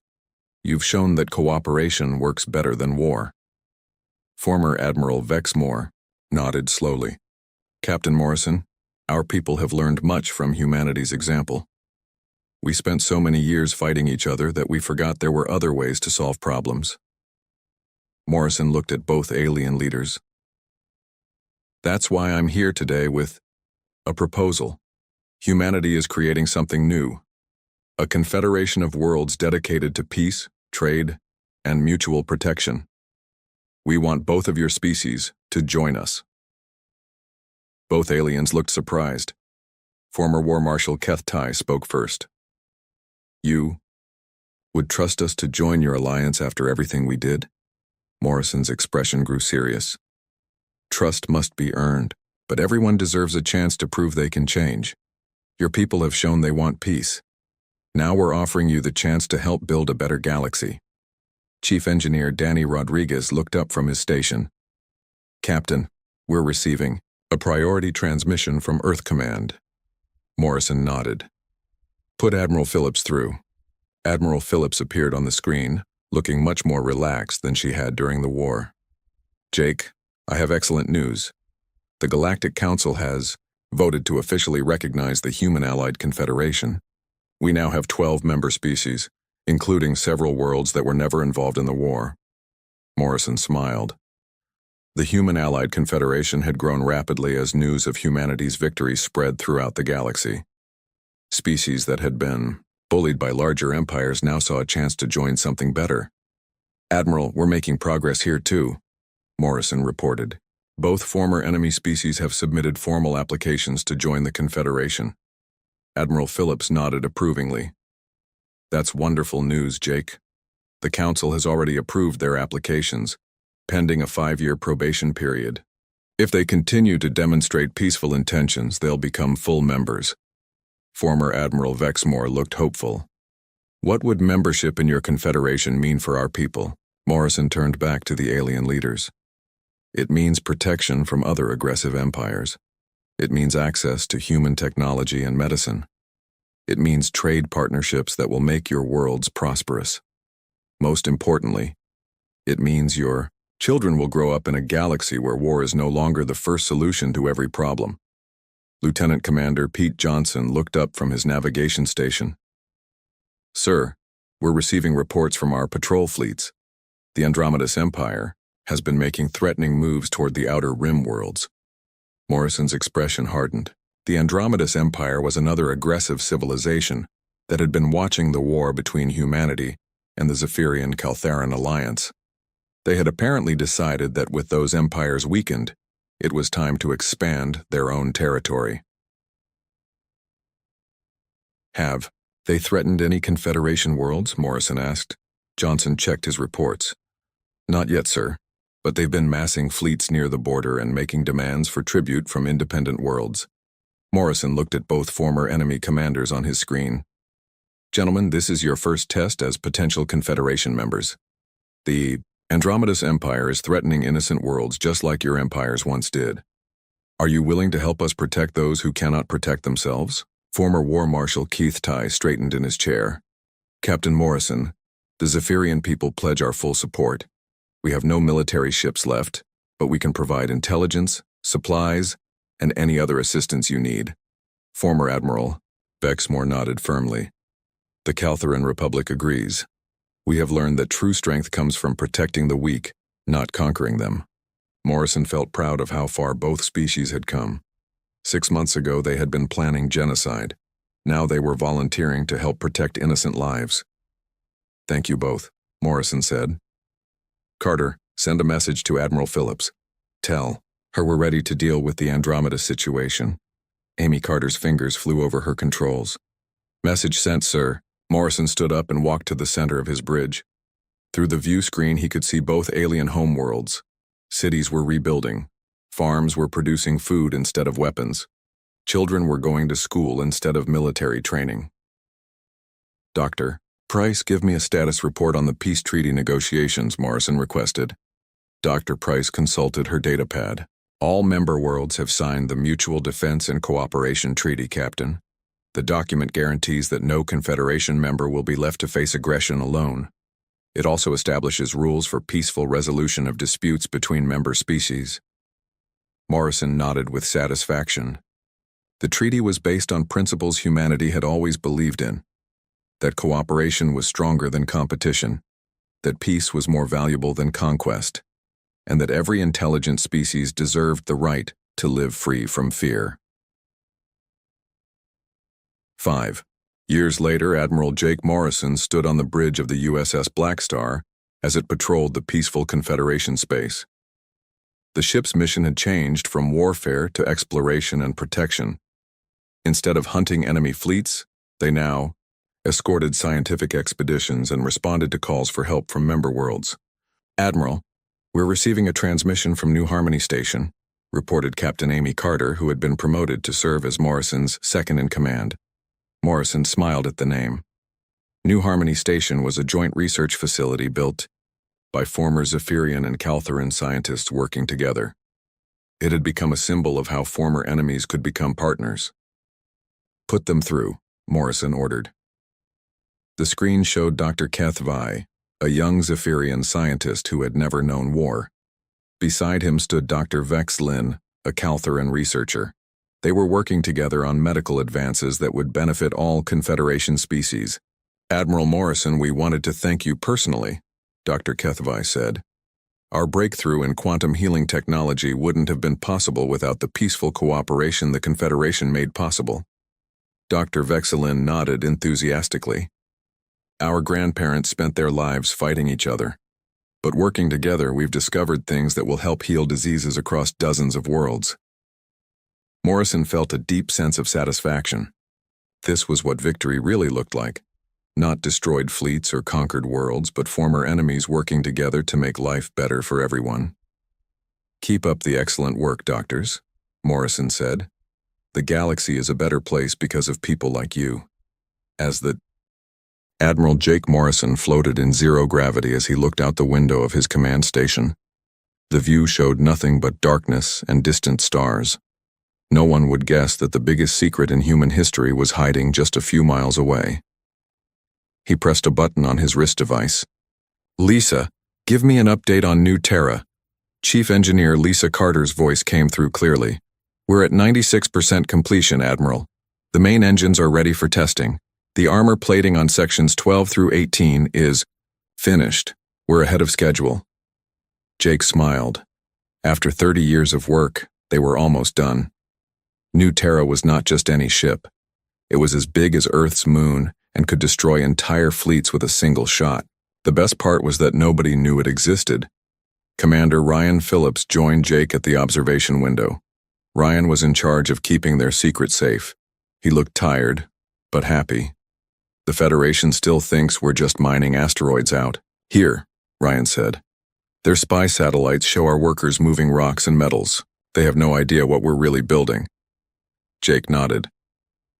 You've shown that cooperation works better than war." Former Admiral Vexmore nodded slowly. "Captain Morrison, our people have learned much from humanity's example. We spent so many years fighting each other that we forgot there were other ways to solve problems." Morrison looked at both alien leaders. "That's why I'm here today with a proposal. Humanity is creating something new. A confederation of worlds dedicated to peace, trade, and mutual protection. We want both of your species to join us." Both aliens looked surprised. Former War Marshal Keth Tai spoke first. "You would trust us to join your alliance after everything we did?" Morrison's expression grew serious. "Trust must be earned, but everyone deserves a chance to prove they can change. Your people have shown they want peace. Now we're offering you the chance to help build a better galaxy." Chief Engineer Danny Rodriguez looked up from his station. "Captain, we're receiving a priority transmission from Earth Command." Morrison nodded. "Put Admiral Phillips through." Admiral Phillips appeared on the screen, looking much more relaxed than she had during the war. "Jake, I have excellent news. The Galactic Council has voted to officially recognize the Human Allied Confederation. We now have 12 member species, including several worlds that were never involved in the war." Morrison smiled. The Human Allied Confederation had grown rapidly as news of humanity's victory spread throughout the galaxy. Species that had been bullied by larger empires now saw a chance to join something better. "Admiral, we're making progress here too," Morrison reported. "Both former enemy species have submitted formal applications to join the Confederation." Admiral Phillips nodded approvingly. "That's wonderful news, Jake. The Council has already approved their applications, pending a 5-year probation period. If they continue to demonstrate peaceful intentions, they'll become full members. Former Admiral Vexmore looked hopeful. What would membership in your confederation mean for our people? Morrison turned back to the alien leaders. It means protection from other aggressive empires. It means access to human technology and medicine. It means trade partnerships that will make your worlds prosperous. Most importantly, it means your children will grow up in a galaxy where war is no longer the first solution to every problem. Lieutenant Commander Pete Johnson looked up from his navigation station. Sir, we're receiving reports from our patrol fleets. The Andromedus Empire has been making threatening moves toward the outer rim worlds. Morrison's expression hardened. The Andromedus Empire was another aggressive civilization that had been watching the war between humanity and the Zephyrian-Caltheran alliance. They had apparently decided that with those empires weakened, it was time to expand their own territory. Have they threatened any Confederation worlds? Morrison asked. Johnson checked his reports. Not yet, sir, but they've been massing fleets near the border and making demands for tribute from independent worlds. Morrison looked at both former enemy commanders on his screen. Gentlemen, this is your first test as potential Confederation members. The Andromedus Empire is threatening innocent worlds just like your empires once did. Are you willing to help us protect those who cannot protect themselves? Former War Marshal Keith Tye straightened in his chair. Captain Morrison, the Zephyrian people pledge our full support. We have no military ships left, but we can provide intelligence, supplies, and any other assistance you need. Former Admiral Vexmore nodded firmly. The Caltheran Republic agrees. We have learned that true strength comes from protecting the weak, not conquering them. Morrison felt proud of how far both species had come. 6 months ago, they had been planning genocide. Now they were volunteering to help protect innocent lives. Thank you both, Morrison said. Carter, send a message to Admiral Phillips. Tell her we're ready to deal with the Andromeda situation. Amy Carter's fingers flew over her controls. Message sent, sir. Morrison stood up and walked to the center of his bridge. Through the view screen, he could see both alien homeworlds. Cities were rebuilding. Farms were producing food instead of weapons. Children were going to school instead of military training. Dr. Price, give me a status report on the peace treaty negotiations, Morrison requested. Dr. Price consulted her datapad. All member worlds have signed the Mutual Defense and Cooperation Treaty, Captain. The document guarantees that no Confederation member will be left to face aggression alone. It also establishes rules for peaceful resolution of disputes between member species. Morrison nodded with satisfaction. The treaty was based on principles humanity had always believed in. That cooperation was stronger than competition, that peace was more valuable than conquest, and that every intelligent species deserved the right to live free from fear. 5. Years later, Admiral Jake Morrison stood on the bridge of the USS Blackstar as it patrolled the peaceful Confederation space. The ship's mission had changed from warfare to exploration and protection. Instead of hunting enemy fleets, they now escorted scientific expeditions and responded to calls for help from member worlds. Admiral, we're receiving a transmission from New Harmony Station, reported Captain Amy Carter, who had been promoted to serve as Morrison's second-in-command. Morrison smiled at the name. New Harmony Station was a joint research facility built by former Zephyrian and Caltheran scientists working together. It had become a symbol of how former enemies could become partners. Put them through, Morrison ordered. The screen showed Dr. HFY, a young Zephyrian scientist who had never known war. Beside him stood Dr. Vex Lin, a Caltheran researcher. They were working together on medical advances that would benefit all Confederation species. Admiral Morrison, we wanted to thank you personally, Dr. HFY said. Our breakthrough in quantum healing technology wouldn't have been possible without the peaceful cooperation the Confederation made possible. Dr. Vexelin nodded enthusiastically. Our grandparents spent their lives fighting each other. But working together, we've discovered things that will help heal diseases across dozens of worlds. Morrison felt a deep sense of satisfaction. This was what victory really looked like. Not destroyed fleets or conquered worlds, but former enemies working together to make life better for everyone. "Keep up the excellent work, doctors," Morrison said. "The galaxy is a better place because of people like you." As the Admiral Jake Morrison floated in zero gravity as he looked out the window of his command station. The view showed nothing but darkness and distant stars. No one would guess that the biggest secret in human history was hiding just a few miles away. He pressed a button on his wrist device. "Lisa, give me an update on New Terra." Chief Engineer Lisa Carter's voice came through clearly. "We're at 96% completion, Admiral. The main engines are ready for testing. The armor plating on sections 12 through 18 is finished. We're ahead of schedule." Jake smiled. After 30 years of work, they were almost done. New Terra was not just any ship. It was as big as Earth's moon and could destroy entire fleets with a single shot. The best part was that nobody knew it existed. Commander Ryan Phillips joined Jake at the observation window. Ryan was in charge of keeping their secret safe. He looked tired, but happy. "The Federation still thinks we're just mining asteroids out." "Here," Ryan said. "Their spy satellites show our workers moving rocks and metals. They have no idea what we're really building." Jake nodded.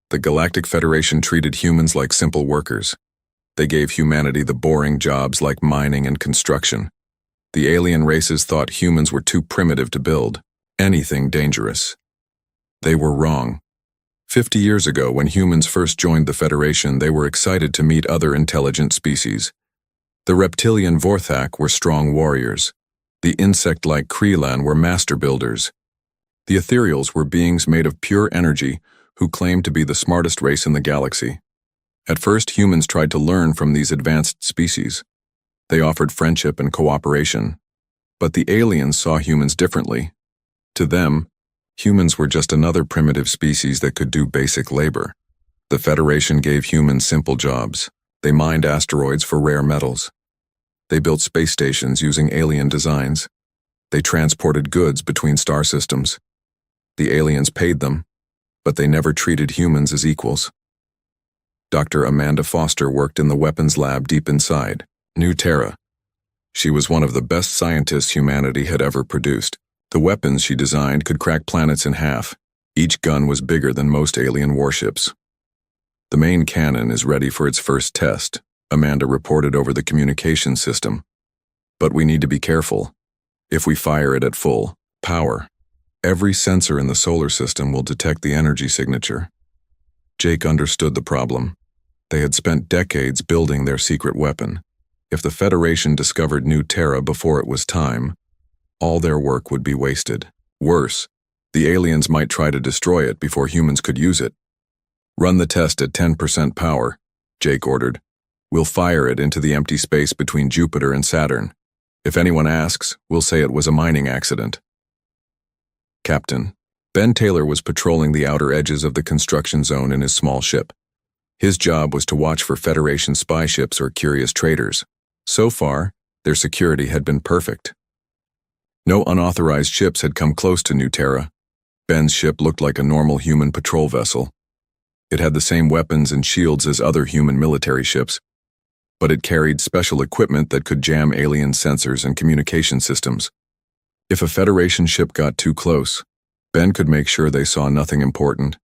The Galactic Federation treated humans like simple workers. They gave humanity the boring jobs like mining and construction. The alien races thought humans were too primitive to build anything dangerous. They were wrong. 50 years ago, when humans first joined the Federation, they were excited to meet other intelligent species. The reptilian Vorthak were strong warriors. The insect-like Kreelan were master builders. The ethereals were beings made of pure energy who claimed to be the smartest race in the galaxy. At first, humans tried to learn from these advanced species. They offered friendship and cooperation. But the aliens saw humans differently. To them, humans were just another primitive species that could do basic labor. The Federation gave humans simple jobs. They mined asteroids for rare metals. They built space stations using alien designs. They transported goods between star systems. The aliens paid them, but they never treated humans as equals. Dr. Amanda Foster worked in the weapons lab deep inside New Terra. She was one of the best scientists humanity had ever produced. The weapons she designed could crack planets in half. Each gun was bigger than most alien warships. "The main cannon is ready for its first test," Amanda reported over the communication system. "But we need to be careful. If we fire it at full power, every sensor in the solar system will detect the energy signature." Jake understood the problem. They had spent decades building their secret weapon. If the Federation discovered New Terra before it was time, all their work would be wasted. Worse, the aliens might try to destroy it before humans could use it. "Run the test at 10% power," Jake ordered. "We'll fire it into the empty space between Jupiter and Saturn. If anyone asks, we'll say it was a mining accident." Captain Ben Taylor was patrolling the outer edges of the construction zone in his small ship. His job was to watch for Federation spy ships or curious traders. So far, their security had been perfect. No unauthorized ships had come close to New Terra. Ben's ship looked like a normal human patrol vessel. It had the same weapons and shields as other human military ships, but it carried special equipment that could jam alien sensors and communication systems. If a Federation ship got too close, Ben could make sure they saw nothing important.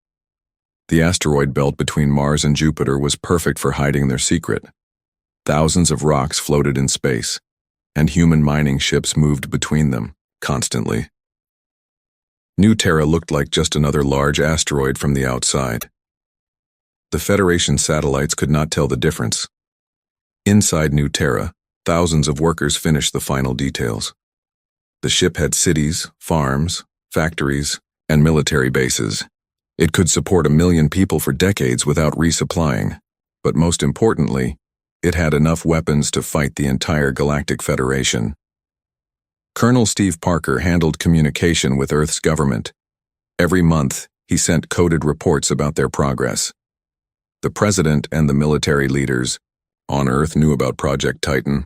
The asteroid belt between Mars and Jupiter was perfect for hiding their secret. Thousands of rocks floated in space, and human mining ships moved between them, constantly. New Terra looked like just another large asteroid from the outside. The Federation satellites could not tell the difference. Inside New Terra, thousands of workers finished the final details. The ship had cities, farms, factories, and military bases. It could support 1 million people for decades without resupplying, but most importantly, it had enough weapons to fight the entire Galactic Federation. Colonel Steve Parker handled communication with Earth's government. Every month, he sent coded reports about their progress. The President and the military leaders on Earth knew about Project Titan,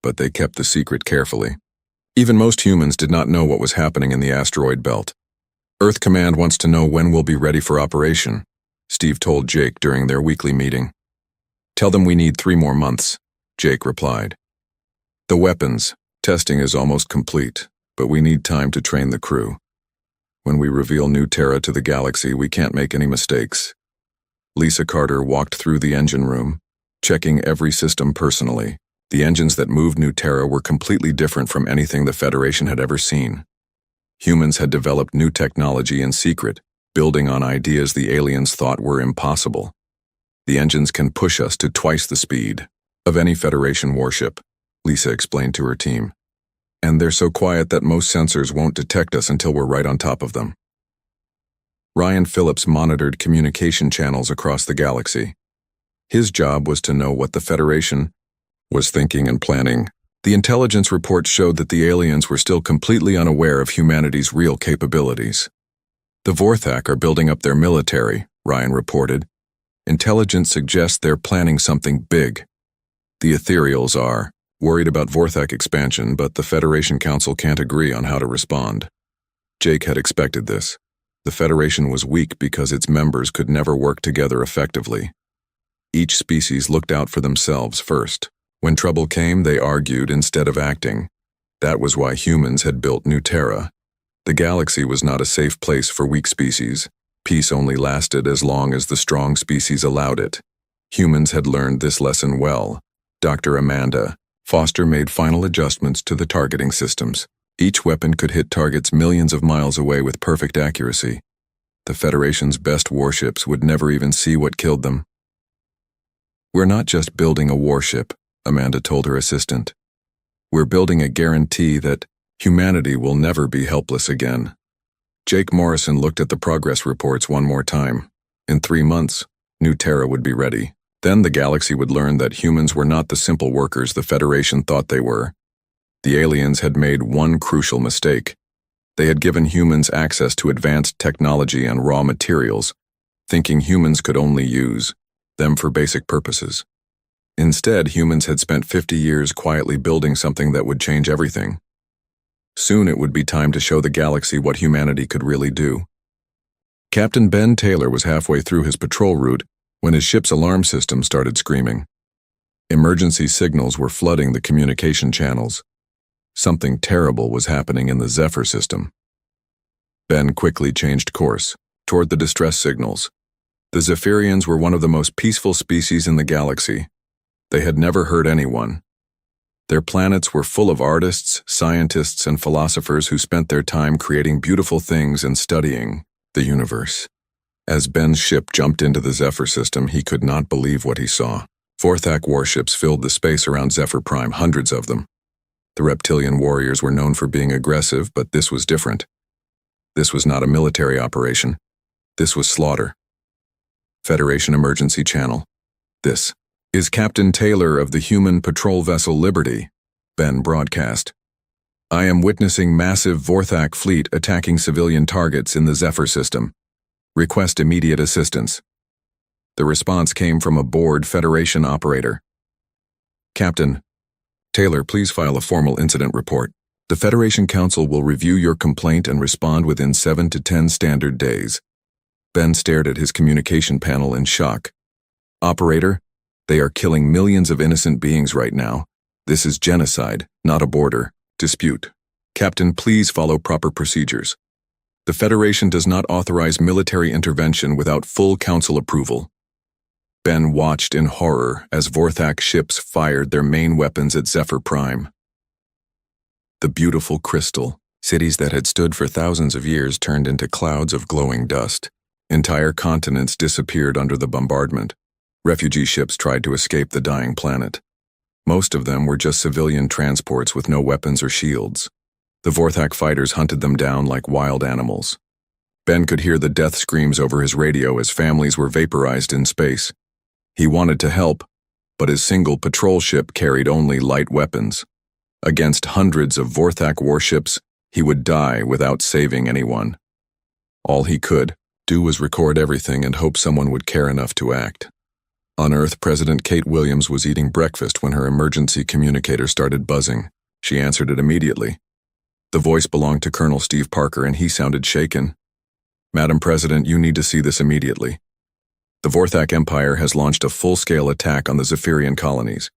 but they kept the secret carefully. Even most humans did not know what was happening in the asteroid belt. "Earth Command wants to know when we'll be ready for operation," Steve told Jake during their weekly meeting. Tell them we need 3 more months, Jake replied. The weapons. Testing is almost complete, but we need time to train the crew. When we reveal New Terra to the galaxy, we can't make any mistakes. Lisa Carter walked through the engine room, checking every system personally. The engines that moved New Terra were completely different from anything the Federation had ever seen. Humans had developed new technology in secret, building on ideas the aliens thought were impossible. The engines can push us to twice the speed of any Federation warship, Lisa explained to her team. And they're so quiet that most sensors won't detect us until we're right on top of them. Ryan Phillips monitored communication channels across the galaxy. His job was to know what the Federation was thinking and planning. The intelligence reports showed that the aliens were still completely unaware of humanity's real capabilities. The Vorthak are building up their military, Ryan reported. Intelligence suggests they're planning something big. The Ethereals are worried about Vorthak expansion, but the Federation Council can't agree on how to respond. Jake had expected this. The Federation was weak because its members could never work together effectively. Each species looked out for themselves first. When trouble came, they argued instead of acting. That was why humans had built New Terra. The galaxy was not a safe place for weak species. Peace only lasted as long as the strong species allowed it. Humans had learned this lesson well. Dr. Amanda Foster made final adjustments to the targeting systems. Each weapon could hit targets millions of miles away with perfect accuracy. The Federation's best warships would never even see what killed them. We're not just building a warship, Amanda told her assistant. We're building a guarantee that humanity will never be helpless again. Jake Morrison looked at the progress reports one more time. In 3 months, New Terra would be ready. Then the galaxy would learn that humans were not the simple workers the Federation thought they were. The aliens had made one crucial mistake. They had given humans access to advanced technology and raw materials, thinking humans could only use them for basic purposes. Instead, humans had spent 50 years quietly building something that would change everything. Soon it would be time to show the galaxy what humanity could really do. Captain Ben Taylor was halfway through his patrol route when his ship's alarm system started screaming. Emergency signals were flooding the communication channels. Something terrible was happening in the Zephyr system. Ben quickly changed course toward the distress signals. The Zephyrians were one of the most peaceful species in the galaxy. They had never hurt anyone. Their planets were full of artists, scientists, and philosophers who spent their time creating beautiful things and studying the universe. As Ben's ship jumped into the Zephyr system, he could not believe what he saw. Vorthak warships filled the space around Zephyr Prime, hundreds of them. The reptilian warriors were known for being aggressive, but this was different. This was not a military operation. This was slaughter. Federation Emergency Channel. This is Captain Taylor of the human patrol vessel Liberty, Ben broadcast. I am witnessing massive Vorthak fleet attacking civilian targets in the Zephyr system. Request immediate assistance. The response came from a bored Federation operator. Captain Taylor, please file a formal incident report. The Federation Council will review your complaint and respond within 7 to 10 standard days. Ben stared at his communication panel in shock. Operator, they are killing millions of innocent beings right now. This is genocide, not a border dispute. Captain, please follow proper procedures. The Federation does not authorize military intervention without full Council approval. Ben watched in horror as Vorthak ships fired their main weapons at Zephyr Prime. The beautiful crystal, cities that had stood for thousands of years, turned into clouds of glowing dust. Entire continents disappeared under the bombardment. Refugee ships tried to escape the dying planet. Most of them were just civilian transports with no weapons or shields. The Vorthak fighters hunted them down like wild animals. Ben could hear the death screams over his radio as families were vaporized in space. He wanted to help, but his single patrol ship carried only light weapons. Against hundreds of Vorthak warships, he would die without saving anyone. All he could do was record everything and hope someone would care enough to act. On Earth, President Kate Williams was eating breakfast when her emergency communicator started buzzing. She answered it immediately. The voice belonged to Colonel Steve Parker, and he sounded shaken. Madam President, you need to see this immediately. The Vorthak Empire has launched a full-scale attack on the Zephyrian colonies.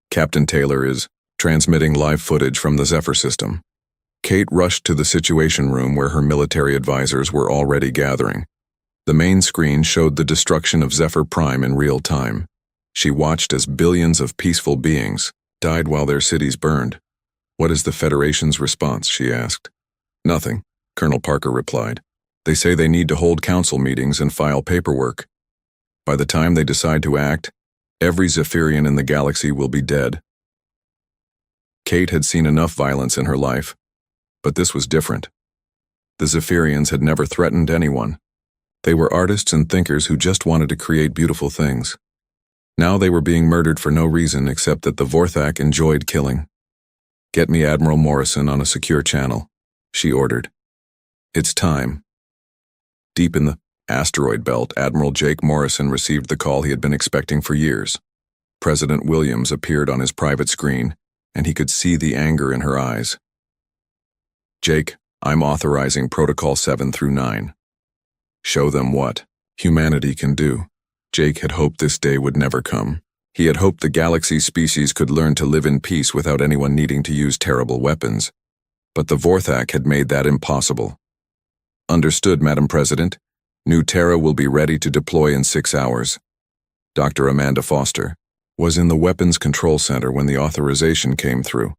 Captain Taylor is transmitting live footage from the Zephyr system. Kate rushed to the Situation Room where her military advisors were already gathering. The main screen showed the destruction of Zephyr Prime in real time. She watched as billions of peaceful beings died while their cities burned. "What is the Federation's response?" she asked. "Nothing," Colonel Parker replied. "They say they need to hold council meetings and file paperwork. By the time they decide to act, every Zephyrian in the galaxy will be dead." Kate had seen enough violence in her life, but this was different. The Zephyrians had never threatened anyone. They were artists and thinkers who just wanted to create beautiful things. Now they were being murdered for no reason except that the Vorthak enjoyed killing. "Get me Admiral Morrison on a secure channel," she ordered. "It's time." Deep in the asteroid belt, Admiral Jake Morrison received the call he had been expecting for years. President Williams appeared on his private screen, and he could see the anger in her eyes. "Jake, I'm authorizing Protocol 7 through 9. Show them what humanity can do." Jake had hoped this day would never come. He had hoped the galaxy species could learn to live in peace without anyone needing to use terrible weapons. But the Vorthak had made that impossible. "Understood, Madam President. New Terra will be ready to deploy in 6 hours. Dr. Amanda Foster was in the Weapons Control Center when the authorization came through.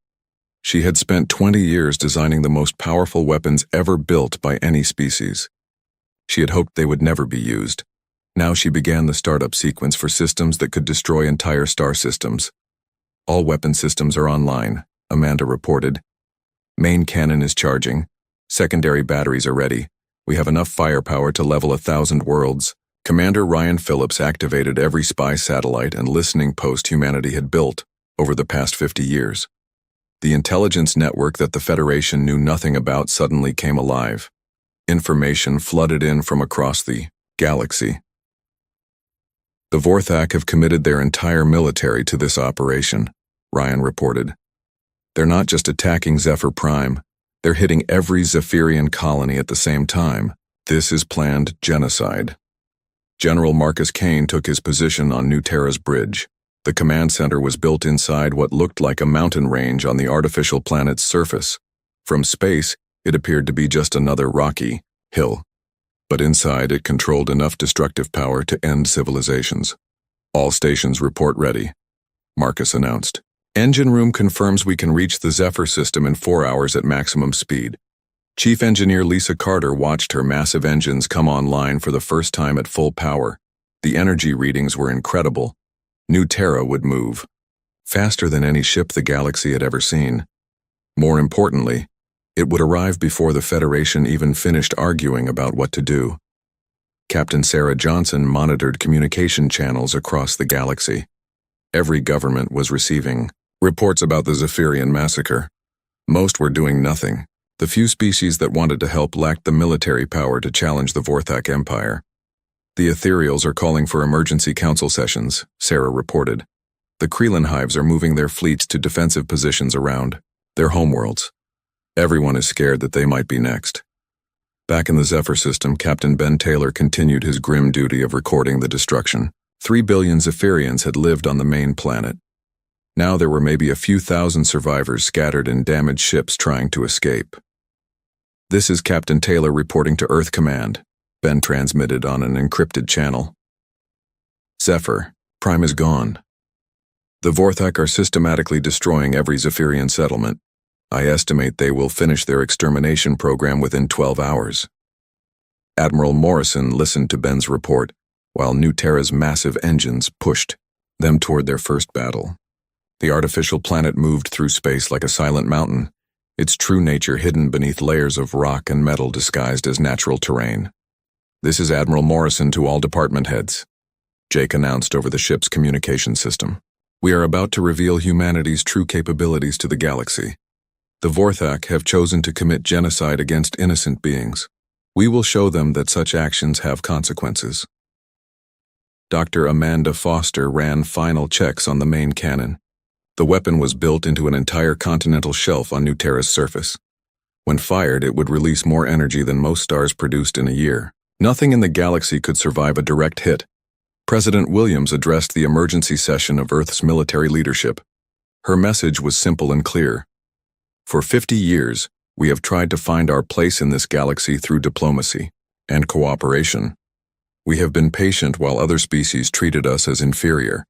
She had spent 20 years designing the most powerful weapons ever built by any species. She had hoped they would never be used. Now she began the startup sequence for systems that could destroy entire star systems. "All weapon systems are online," Amanda reported. "Main cannon is charging. Secondary batteries are ready. We have enough firepower to level 1,000 worlds." Commander Ryan Phillips activated every spy satellite and listening post humanity had built over the past 50 years. The intelligence network that the Federation knew nothing about suddenly came alive. Information flooded in from across the galaxy. "The Vorthak have committed their entire military to this operation," Ryan reported. "They're not just attacking Zephyr Prime, they're hitting every Zephyrian colony at the same time. This is planned genocide." General Marcus Kane took his position on New Terra's bridge. The command center was built inside what looked like a mountain range on the artificial planet's surface. From space, it appeared to be just another rocky hill. But inside, it controlled enough destructive power to end civilizations. "All stations report ready," Marcus announced. "Engine room confirms we can reach the Zephyr system in 4 hours at maximum speed." Chief Engineer Lisa Carter watched her massive engines come online for the first time at full power. The energy readings were incredible. New Terra would move faster than any ship the galaxy had ever seen. More importantly, it would arrive before the Federation even finished arguing about what to do. Captain Sarah Johnson monitored communication channels across the galaxy. Every government was receiving reports about the Zephyrian massacre. Most were doing nothing. The few species that wanted to help lacked the military power to challenge the Vorthak Empire. "The Ethereals are calling for emergency council sessions," Sarah reported. "The Krelin hives are moving their fleets to defensive positions around their homeworlds. Everyone is scared that they might be next." Back in the Zephyr system, Captain Ben Taylor continued his grim duty of recording the destruction. 3 billion Zephyrians had lived on the main planet. Now there were maybe a few thousand survivors scattered in damaged ships trying to escape. "This is Captain Taylor reporting to Earth Command," Ben transmitted on an encrypted channel. "Zephyr Prime is gone. The Vorthak are systematically destroying every Zephyrian settlement. I estimate they will finish their extermination program within 12 hours. Admiral Morrison listened to Ben's report, while New Terra's massive engines pushed them toward their first battle. The artificial planet moved through space like a silent mountain, its true nature hidden beneath layers of rock and metal disguised as natural terrain. "This is Admiral Morrison to all department heads," Jake announced over the ship's communication system. "We are about to reveal humanity's true capabilities to the galaxy. The Vorthak have chosen to commit genocide against innocent beings. We will show them that such actions have consequences." Dr. Amanda Foster ran final checks on the main cannon. The weapon was built into an entire continental shelf on New Terra's surface. When fired, it would release more energy than most stars produced in a year. Nothing in the galaxy could survive a direct hit. President Williams addressed the emergency session of Earth's military leadership. Her message was simple and clear. For 50 years, we have tried to find our place in this galaxy through diplomacy and cooperation. We have been patient while other species treated us as inferior.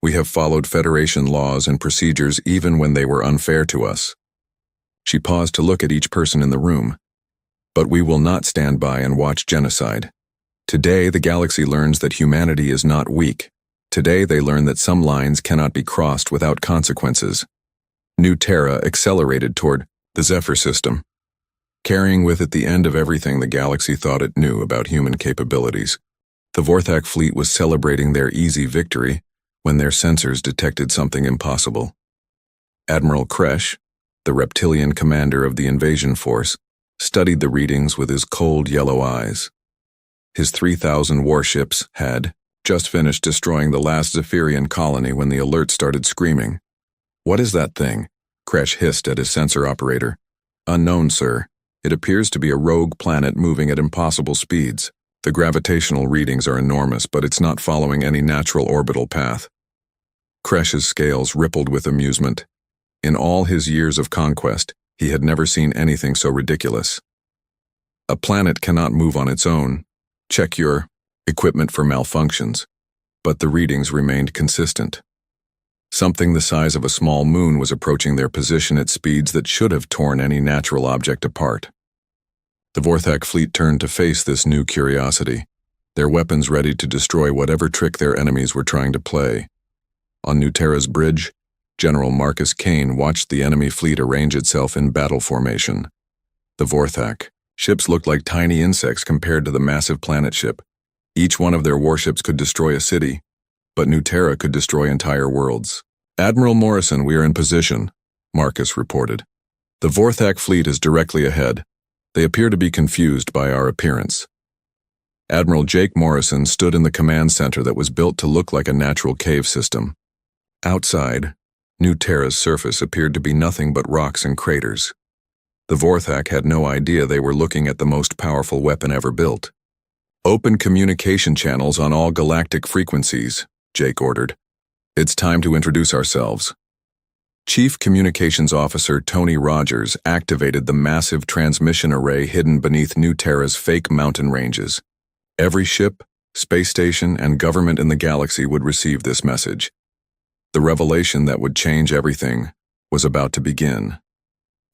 We have followed Federation laws and procedures even when they were unfair to us. She paused to look at each person in the room. But we will not stand by and watch genocide. Today, the galaxy learns that humanity is not weak. Today, they learn that some lines cannot be crossed without consequences. New Terra accelerated toward the Zephyr system, carrying with it the end of everything the galaxy thought it knew about human capabilities. The Vorthak fleet was celebrating their easy victory when their sensors detected something impossible. Admiral Kresh, the reptilian commander of the invasion force, studied the readings with his cold yellow eyes. His 3,000 warships had just finished destroying the last Zephyrian colony when the alert started screaming. "What is that thing?" Kresh hissed at his sensor operator. "Unknown, sir. It appears to be a rogue planet moving at impossible speeds. The gravitational readings are enormous, but it's not following any natural orbital path." Kresh's scales rippled with amusement. In all his years of conquest, he had never seen anything so ridiculous. A planet cannot move on its own. Check your equipment for malfunctions. But the readings remained consistent. Something the size of a small moon was approaching their position at speeds that should have torn any natural object apart. The Vorthak fleet turned to face this new curiosity, their weapons ready to destroy whatever trick their enemies were trying to play. On New Terra's bridge, General Marcus Kane watched the enemy fleet arrange itself in battle formation. The Vorthak ships looked like tiny insects compared to the massive planet ship. Each one of their warships could destroy a city, but New Terra could destroy entire worlds. "Admiral Morrison, we are in position," Marcus reported. "The Vorthak fleet is directly ahead. They appear to be confused by our appearance." Admiral Jake Morrison stood in the command center that was built to look like a natural cave system. Outside, New Terra's surface appeared to be nothing but rocks and craters. The Vorthak had no idea they were looking at the most powerful weapon ever built. "Open communication channels on all galactic frequencies," Jake ordered. "It's time to introduce ourselves." Chief Communications Officer Tony Rogers activated the massive transmission array hidden beneath New Terra's fake mountain ranges. Every ship, space station, and government in the galaxy would receive this message. The revelation that would change everything was about to begin.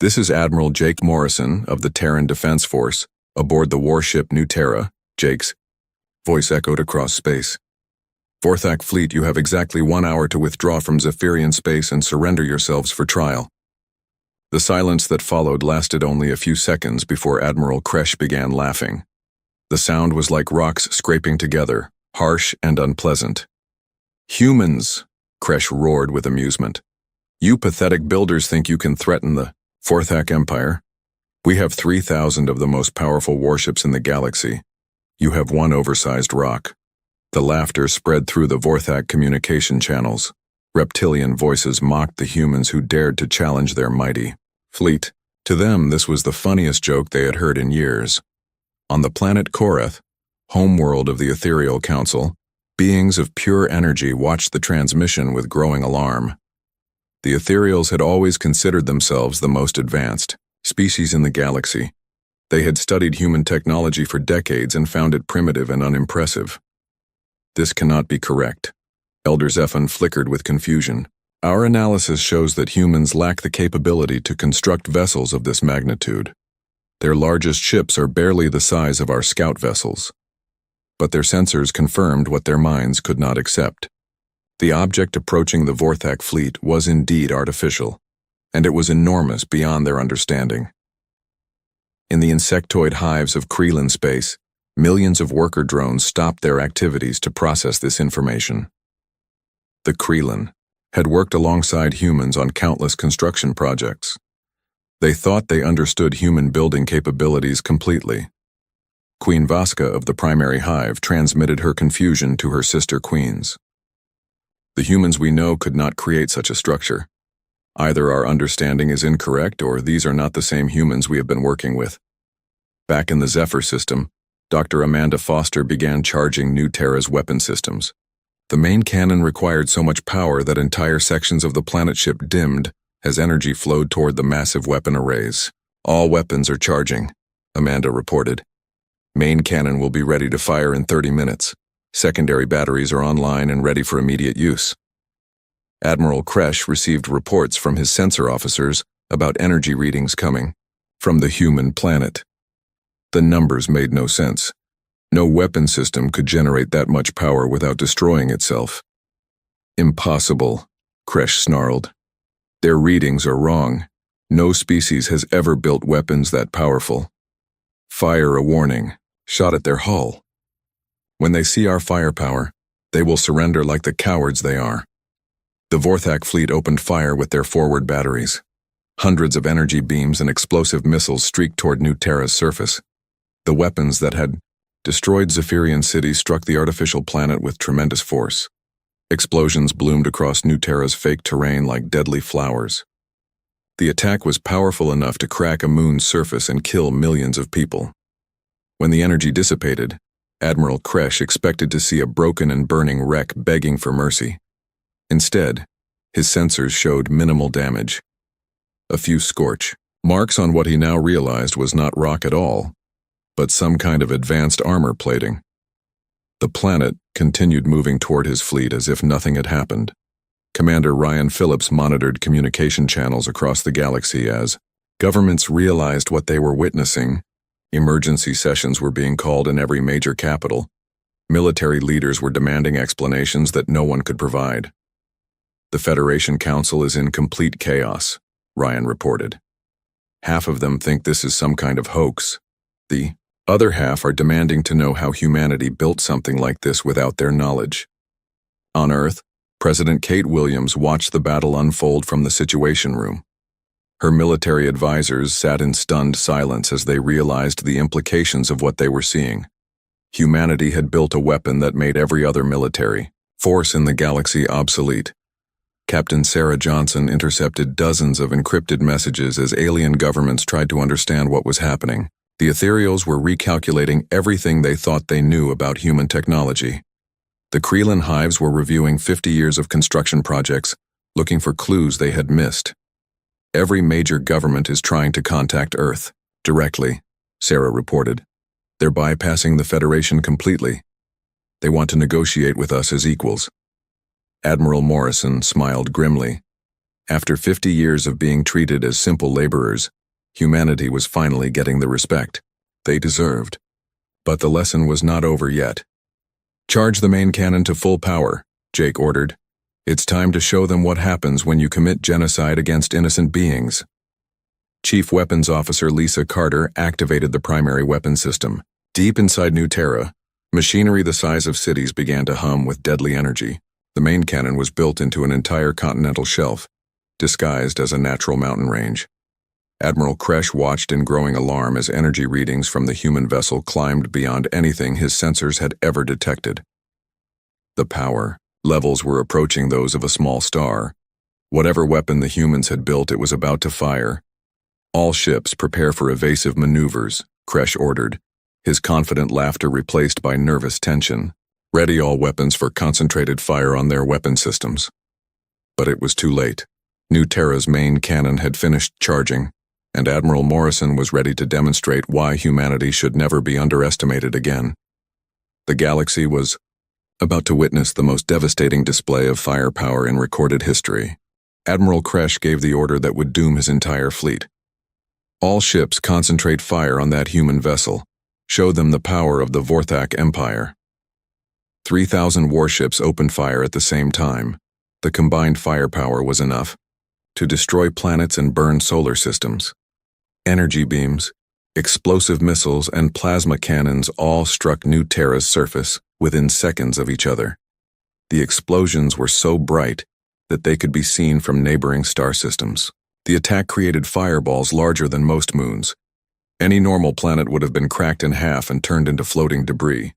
"This is Admiral Jake Morrison of the Terran Defense Force, aboard the warship New Terra," Jake's voice echoed across space. "Vorthak fleet, you have exactly 1 hour to withdraw from Zephyrian space and surrender yourselves for trial." The silence that followed lasted only a few seconds before Admiral Kresh began laughing. The sound was like rocks scraping together, harsh and unpleasant. "Humans!" Kresh roared with amusement. "You pathetic builders think you can threaten the Vorthak Empire? We have 3,000 of the most powerful warships in the galaxy. You have one oversized rock." The laughter spread through the Vorthak communication channels. Reptilian voices mocked the humans who dared to challenge their mighty fleet. To them, this was the funniest joke they had heard in years. On the planet Korath, homeworld of the Ethereal Council, beings of pure energy watched the transmission with growing alarm. The Ethereals had always considered themselves the most advanced species in the galaxy. They had studied human technology for decades and found it primitive and unimpressive. "This cannot be correct." Elder Zephan flickered with confusion. "Our analysis shows that humans lack the capability to construct vessels of this magnitude. Their largest ships are barely the size of our scout vessels. But their sensors confirmed what their minds could not accept. The object approaching the Vorthak fleet was indeed artificial, and it was enormous beyond their understanding. In the insectoid hives of Krelin space, millions of worker drones stopped their activities to process this information. The Krelin had worked alongside humans on countless construction projects. They thought they understood human building capabilities completely. Queen Vasca of the primary hive transmitted her confusion to her sister queens. "The humans we know could not create such a structure. Either our understanding is incorrect or these are not the same humans we have been working with." Back in the Zephyr system, Dr. Amanda Foster began charging New Terra's weapon systems. The main cannon required so much power that entire sections of the planet ship dimmed as energy flowed toward the massive weapon arrays. All weapons are charging, Amanda reported. Main cannon will be ready to fire in 30 minutes. Secondary batteries are online and ready for immediate use. Admiral Kresh received reports from his sensor officers about energy readings coming from the human planet. The numbers made no sense. No weapon system could generate that much power without destroying itself. Impossible, Kresh snarled. Their readings are wrong. No species has ever built weapons that powerful. Fire a warning, shot at their hull. When they see our firepower, they will surrender like the cowards they are. The Vorthak fleet opened fire with their forward batteries. Hundreds of energy beams and explosive missiles streaked toward New Terra's surface. The weapons that had destroyed Zephyrian City struck the artificial planet with tremendous force. Explosions bloomed across New Terra's fake terrain like deadly flowers. The attack was powerful enough to crack a moon's surface and kill millions of people. When the energy dissipated, Admiral Kresh expected to see a broken and burning wreck begging for mercy. Instead, his sensors showed minimal damage. A few scorch marks on what he now realized was not rock at all, but some kind of advanced armor plating. The planet continued moving toward his fleet as if nothing had happened. Commander Ryan Phillips monitored communication channels across the galaxy as governments realized what they were witnessing. Emergency sessions were being called in every major capital. Military leaders were demanding explanations that no one could provide. The Federation Council is in complete chaos, Ryan reported. Half of them think this is some kind of hoax. The other half are demanding to know how humanity built something like this without their knowledge. On Earth, President Kate Williams watched the battle unfold from the Situation Room. Her military advisors sat in stunned silence as they realized the implications of what they were seeing. Humanity had built a weapon that made every other military force in the galaxy obsolete. Captain Sarah Johnson intercepted dozens of encrypted messages as alien governments tried to understand what was happening. The Ethereals were recalculating everything they thought they knew about human technology. The Krelin hives were reviewing 50 years of construction projects, looking for clues they had missed. Every major government is trying to contact Earth directly, Sarah reported. They're bypassing the Federation completely. They want to negotiate with us as equals. Admiral Morrison smiled grimly. After 50 years of being treated as simple laborers, humanity was finally getting the respect they deserved. But the lesson was not over yet. Charge the main cannon to full power, Jake ordered. It's time to show them what happens when you commit genocide against innocent beings. Chief Weapons Officer Lisa Carter activated the primary weapon system. Deep inside New Terra, machinery the size of cities began to hum with deadly energy. The main cannon was built into an entire continental shelf, disguised as a natural mountain range. Admiral Kresh watched in growing alarm as energy readings from the human vessel climbed beyond anything his sensors had ever detected. The power levels were approaching those of a small star. Whatever weapon the humans had built, it was about to fire. All ships prepare for evasive maneuvers, Kresh ordered, his confident laughter replaced by nervous tension. Ready all weapons for concentrated fire on their weapon systems. But it was too late. New Terra's main cannon had finished charging, and Admiral Morrison was ready to demonstrate why humanity should never be underestimated again. The galaxy was about to witness the most devastating display of firepower in recorded history. Admiral Kresh gave the order that would doom his entire fleet. All ships concentrate fire on that human vessel. Show them the power of the Vorthak Empire. 3,000 warships opened fire at the same time. The combined firepower was enough to destroy planets and burn solar systems. Energy beams, explosive missiles, and plasma cannons all struck New Terra's surface within seconds of each other. The explosions were so bright that they could be seen from neighboring star systems. The attack created fireballs larger than most moons. Any normal planet would have been cracked in half and turned into floating debris.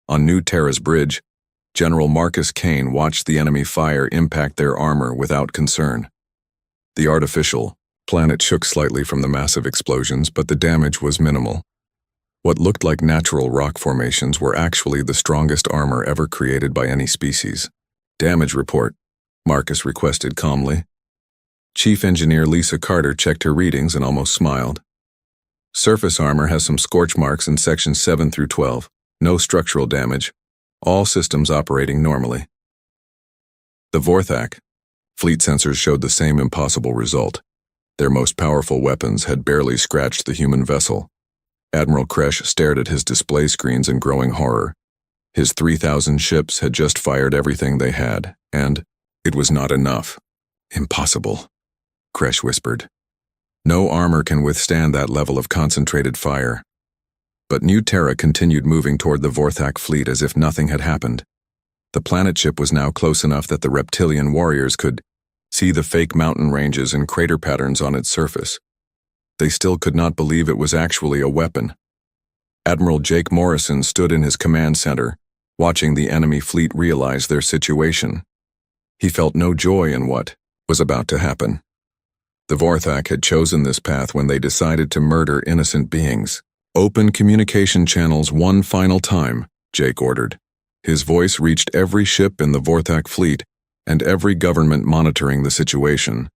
On New Terra's bridge, General Marcus Kane watched the enemy fire impact their armor without concern. The artificial planet shook slightly from the massive explosions, but the damage was minimal. What looked like natural rock formations were actually the strongest armor ever created by any species. Damage report, Marcus requested calmly. Chief Engineer Lisa Carter checked her readings and almost smiled. Surface armor has some scorch marks in sections 7 through 12. No structural damage. All systems operating normally. The Vorthak. Fleet sensors showed the same impossible result. Their most powerful weapons had barely scratched the human vessel. Admiral Kresh stared at his display screens in growing horror. His 3,000 ships had just fired everything they had, and it was not enough. Impossible, Kresh whispered. No armor can withstand that level of concentrated fire. But New Terra continued moving toward the Vorthak fleet as if nothing had happened. The planet ship was now close enough that the reptilian warriors could see the fake mountain ranges and crater patterns on its surface. They still could not believe it was actually a weapon. Admiral Jake Morrison stood in his command center, watching the enemy fleet realize their situation. He felt no joy in what was about to happen. The Vorthak had chosen this path when they decided to murder innocent beings. "Open communication channels one final time," Jake ordered. His voice reached every ship in the Vorthak fleet and every government monitoring the situation.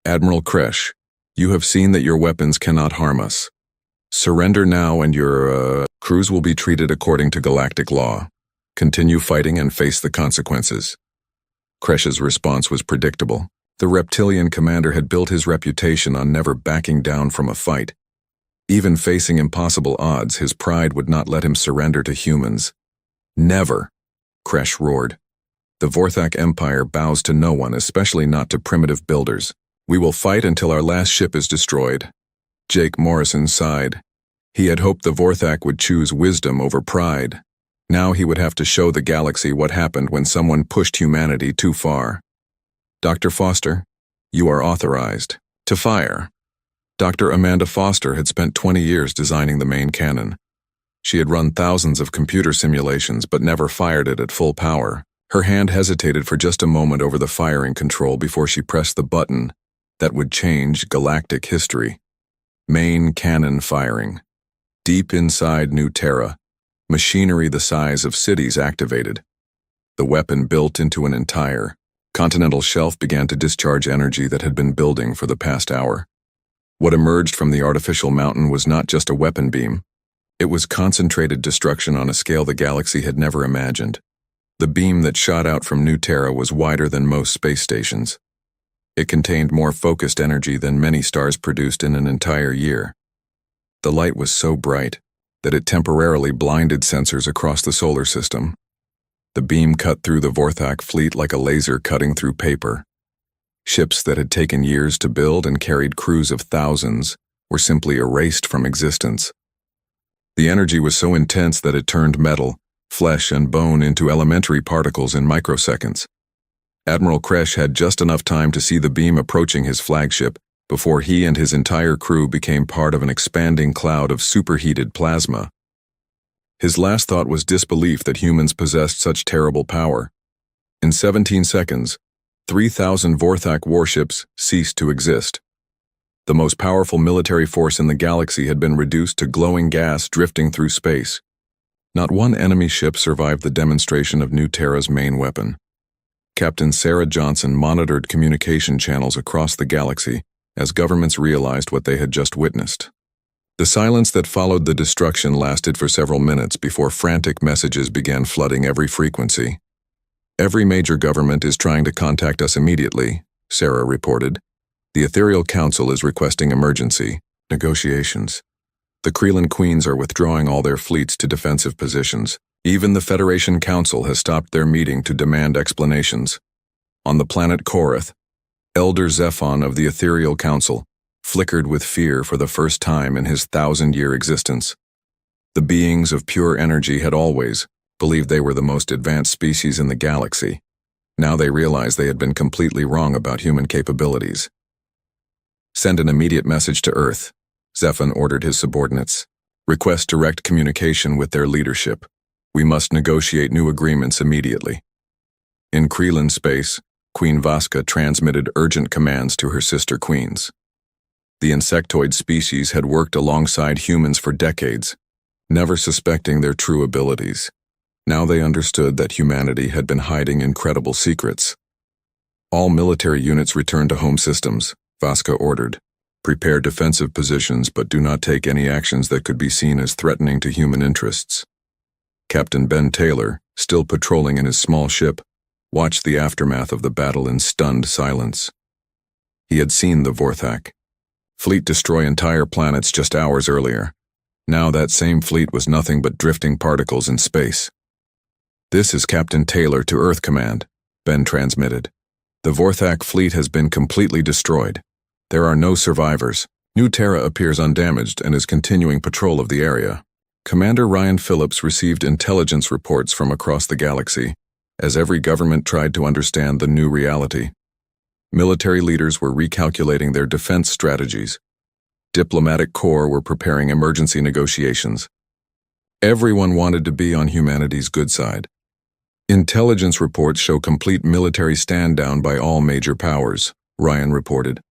"Admiral Kresh, you have seen that your weapons cannot harm us. Surrender now and your crews will be treated according to galactic law. Continue fighting and face the consequences." Kresh's response was predictable. The reptilian commander had built his reputation on never backing down from a fight. Even facing impossible odds, his pride would not let him surrender to humans. "Never," Kresh roared. "The Vorthak Empire bows to no one, especially not to primitive builders. We will fight until our last ship is destroyed." Jake Morrison sighed. He had hoped the Vorthak would choose wisdom over pride. Now he would have to show the galaxy what happened when someone pushed humanity too far. "Dr. Foster, you are authorized to fire." Dr. Amanda Foster had spent 20 years designing the main cannon. She had run thousands of computer simulations but never fired it at full power. Her hand hesitated for just a moment over the firing control before she pressed the button that would change galactic history. Main cannon firing. Deep inside New Terra, machinery the size of cities activated. The weapon built into an entire continental shelf began to discharge energy that had been building for the past hour. What emerged from the artificial mountain was not just a weapon beam. It was concentrated destruction on a scale the galaxy had never imagined. The beam that shot out from New Terra was wider than most space stations. It contained more focused energy than many stars produced in an entire year. The light was so bright that it temporarily blinded sensors across the solar system. The beam cut through the Vorthak fleet like a laser cutting through paper. Ships that had taken years to build and carried crews of thousands were simply erased from existence. The energy was so intense that it turned metal, flesh, and bone into elementary particles in microseconds. Admiral Kresh had just enough time to see the beam approaching his flagship before he and his entire crew became part of an expanding cloud of superheated plasma. His last thought was disbelief that humans possessed such terrible power. In 17 seconds, 3,000 Vorthak warships ceased to exist. The most powerful military force in the galaxy had been reduced to glowing gas drifting through space. Not one enemy ship survived the demonstration of New Terra's main weapon. Captain Sarah Johnson monitored communication channels across the galaxy as governments realized what they had just witnessed. The silence that followed the destruction lasted for several minutes before frantic messages began flooding every frequency. "Every major government is trying to contact us immediately," Sarah reported. "The Ethereal Council is requesting emergency negotiations. The Kreelan Queens are withdrawing all their fleets to defensive positions. Even the Federation Council has stopped their meeting to demand explanations." On the planet Korath, Elder Zephon of the Ethereal Council flickered with fear for the first time in his 1,000-year existence. The beings of pure energy had always believed they were the most advanced species in the galaxy. Now they realized they had been completely wrong about human capabilities. "Send an immediate message to Earth," Zephon ordered his subordinates. "Request direct communication with their leadership. We must negotiate new agreements immediately." In Kreelan space, Queen Vaska transmitted urgent commands to her sister queens. The insectoid species had worked alongside humans for decades, never suspecting their true abilities. Now they understood that humanity had been hiding incredible secrets. All military units return to home systems, Vasca ordered. Prepare defensive positions, but do not take any actions that could be seen as threatening to human interests. Captain Ben Taylor, still patrolling in his small ship, watched the aftermath of the battle in stunned silence. He had seen the Vorthak fleet destroy entire planets just hours earlier. Now that same fleet was nothing but drifting particles in space. "This is Captain Taylor to Earth Command," Ben transmitted. "The Vorthak fleet has been completely destroyed. There are no survivors. New Terra appears undamaged and is continuing patrol of the area." Commander Ryan Phillips received intelligence reports from across the galaxy, as every government tried to understand the new reality. Military leaders were recalculating their defense strategies. Diplomatic corps were preparing emergency negotiations. Everyone wanted to be on humanity's good side. Intelligence reports show complete military stand-down by all major powers, Ryan reported.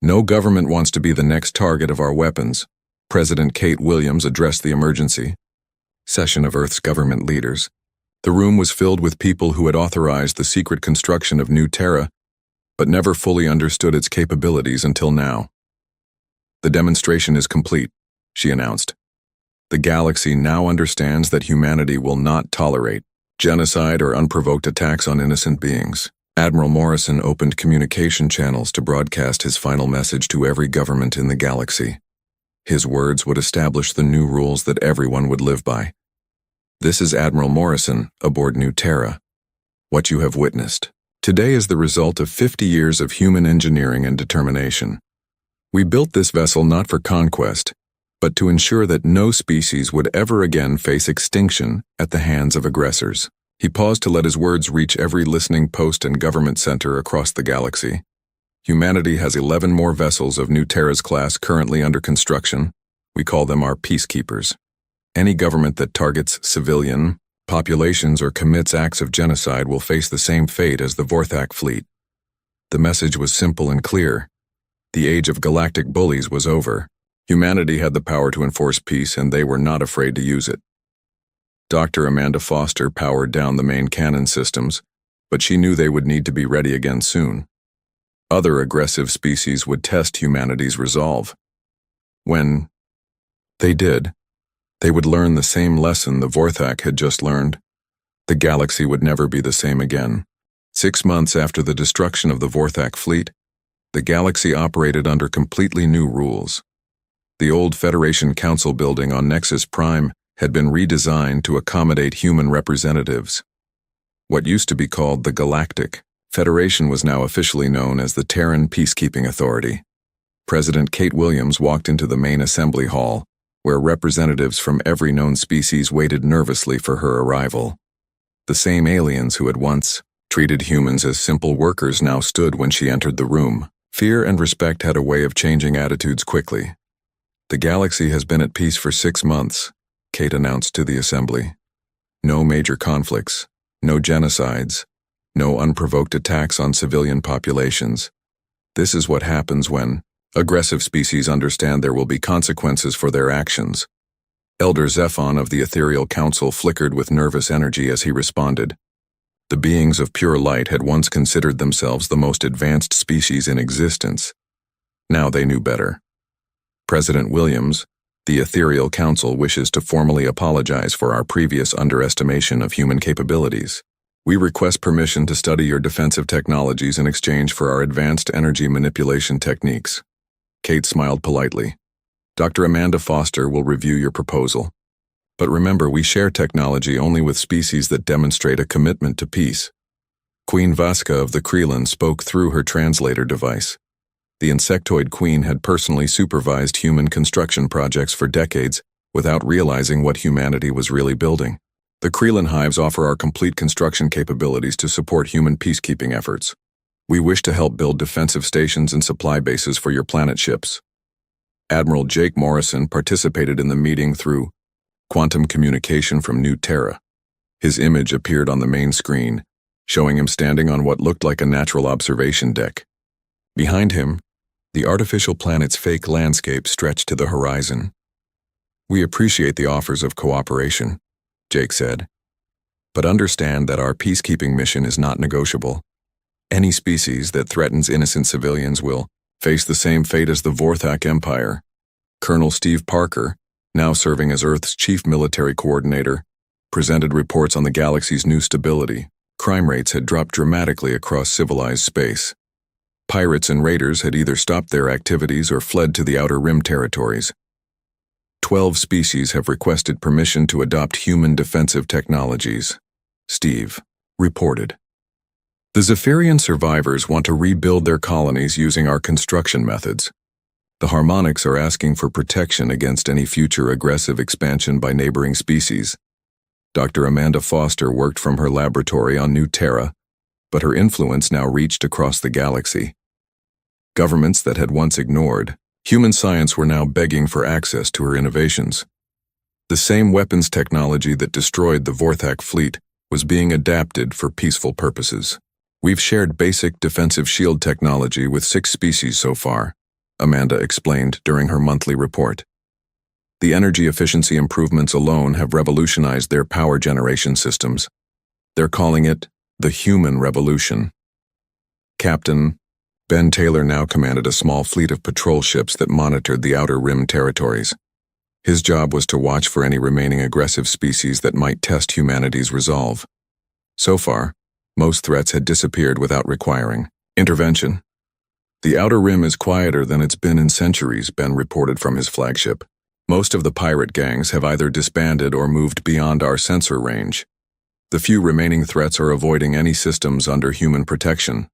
"No government wants to be the next target of our weapons." President Kate Williams addressed the emergency session of Earth's government leaders. The room was filled with people who had authorized the secret construction of New Terra, but never fully understood its capabilities until now. "The demonstration is complete," she announced. "The galaxy now understands that humanity will not tolerate genocide or unprovoked attacks on innocent beings." Admiral Morrison opened communication channels to broadcast his final message to every government in the galaxy. His words would establish the new rules that everyone would live by. "This is Admiral Morrison, aboard New Terra. What you have witnessed today is the result of 50 years of human engineering and determination. We built this vessel not for conquest, but to ensure that no species would ever again face extinction at the hands of aggressors." He paused to let his words reach every listening post and government center across the galaxy. "Humanity has 11 more vessels of New Terra's class currently under construction. We call them our peacekeepers. Any government that targets civilian populations or commits acts of genocide will face the same fate as the Vorthak fleet." The message was simple and clear. The age of galactic bullies was over. Humanity had the power to enforce peace, and they were not afraid to use it. Dr. Amanda Foster powered down the main cannon systems, but she knew they would need to be ready again soon. Other aggressive species would test humanity's resolve. When they did, they would learn the same lesson the Vorthak had just learned. The galaxy would never be the same again. 6 months after the destruction of the Vorthak fleet, the galaxy operated under completely new rules. The old Federation Council building on Nexus Prime had been redesigned to accommodate human representatives. What used to be called the Galactic Federation was now officially known as the Terran Peacekeeping Authority. President Kate Williams walked into the main assembly hall, where representatives from every known species waited nervously for her arrival. The same aliens who had once treated humans as simple workers now stood when she entered the room. Fear and respect had a way of changing attitudes quickly. "The galaxy has been at peace for 6 months, Kate announced to the assembly. "No major conflicts, no genocides, no unprovoked attacks on civilian populations. This is what happens when aggressive species understand there will be consequences for their actions." Elder Zephon of the Ethereal Council flickered with nervous energy as he responded. The beings of pure light had once considered themselves the most advanced species in existence. Now they knew better. "President Williams, the Ethereal Council wishes to formally apologize for our previous underestimation of human capabilities. We request permission to study your defensive technologies in exchange for our advanced energy manipulation techniques." Kate smiled politely. "Dr. Amanda Foster will review your proposal. But remember, we share technology only with species that demonstrate a commitment to peace." Queen Vasca of the Krelin spoke through her translator device. The insectoid queen had personally supervised human construction projects for decades without realizing what humanity was really building. "The Krelin hives offer our complete construction capabilities to support human peacekeeping efforts. We wish to help build defensive stations and supply bases for your planet ships." Admiral Jake Morrison participated in the meeting through quantum communication from New Terra. His image appeared on the main screen, showing him standing on what looked like a natural observation deck. Behind him, The artificial planet's fake landscape stretched to the horizon. "We appreciate the offers of cooperation," Jake said, "but understand that our peacekeeping mission is not negotiable. Any species that threatens innocent civilians will face the same fate as the Vorthak Empire." Colonel Steve Parker, now serving as Earth's chief military coordinator, presented reports on the galaxy's new stability. Crime rates had dropped dramatically across civilized space. Pirates and raiders had either stopped their activities or fled to the Outer Rim territories. 12 species have requested permission to adopt human defensive technologies, Steve reported. The Zephyrian survivors want to rebuild their colonies using our construction methods. The Harmonics are asking for protection against any future aggressive expansion by neighboring species. Dr. Amanda Foster worked from her laboratory on New Terra, but her influence now reached across the galaxy. Governments that had once ignored human science were now begging for access to her innovations. The same weapons technology that destroyed the Vorthak fleet was being adapted for peaceful purposes. "We've shared basic defensive shield technology with 6 species so far," Amanda explained during her monthly report. "The energy efficiency improvements alone have revolutionized their power generation systems. They're calling it the human revolution." Captain Ben Taylor now commanded a small fleet of patrol ships that monitored the Outer Rim territories. His job was to watch for any remaining aggressive species that might test humanity's resolve. So far, most threats had disappeared without requiring intervention. "The Outer Rim is quieter than it's been in centuries," Ben reported from his flagship. "Most of the pirate gangs have either disbanded or moved beyond our sensor range. The few remaining threats are avoiding any systems under human protection."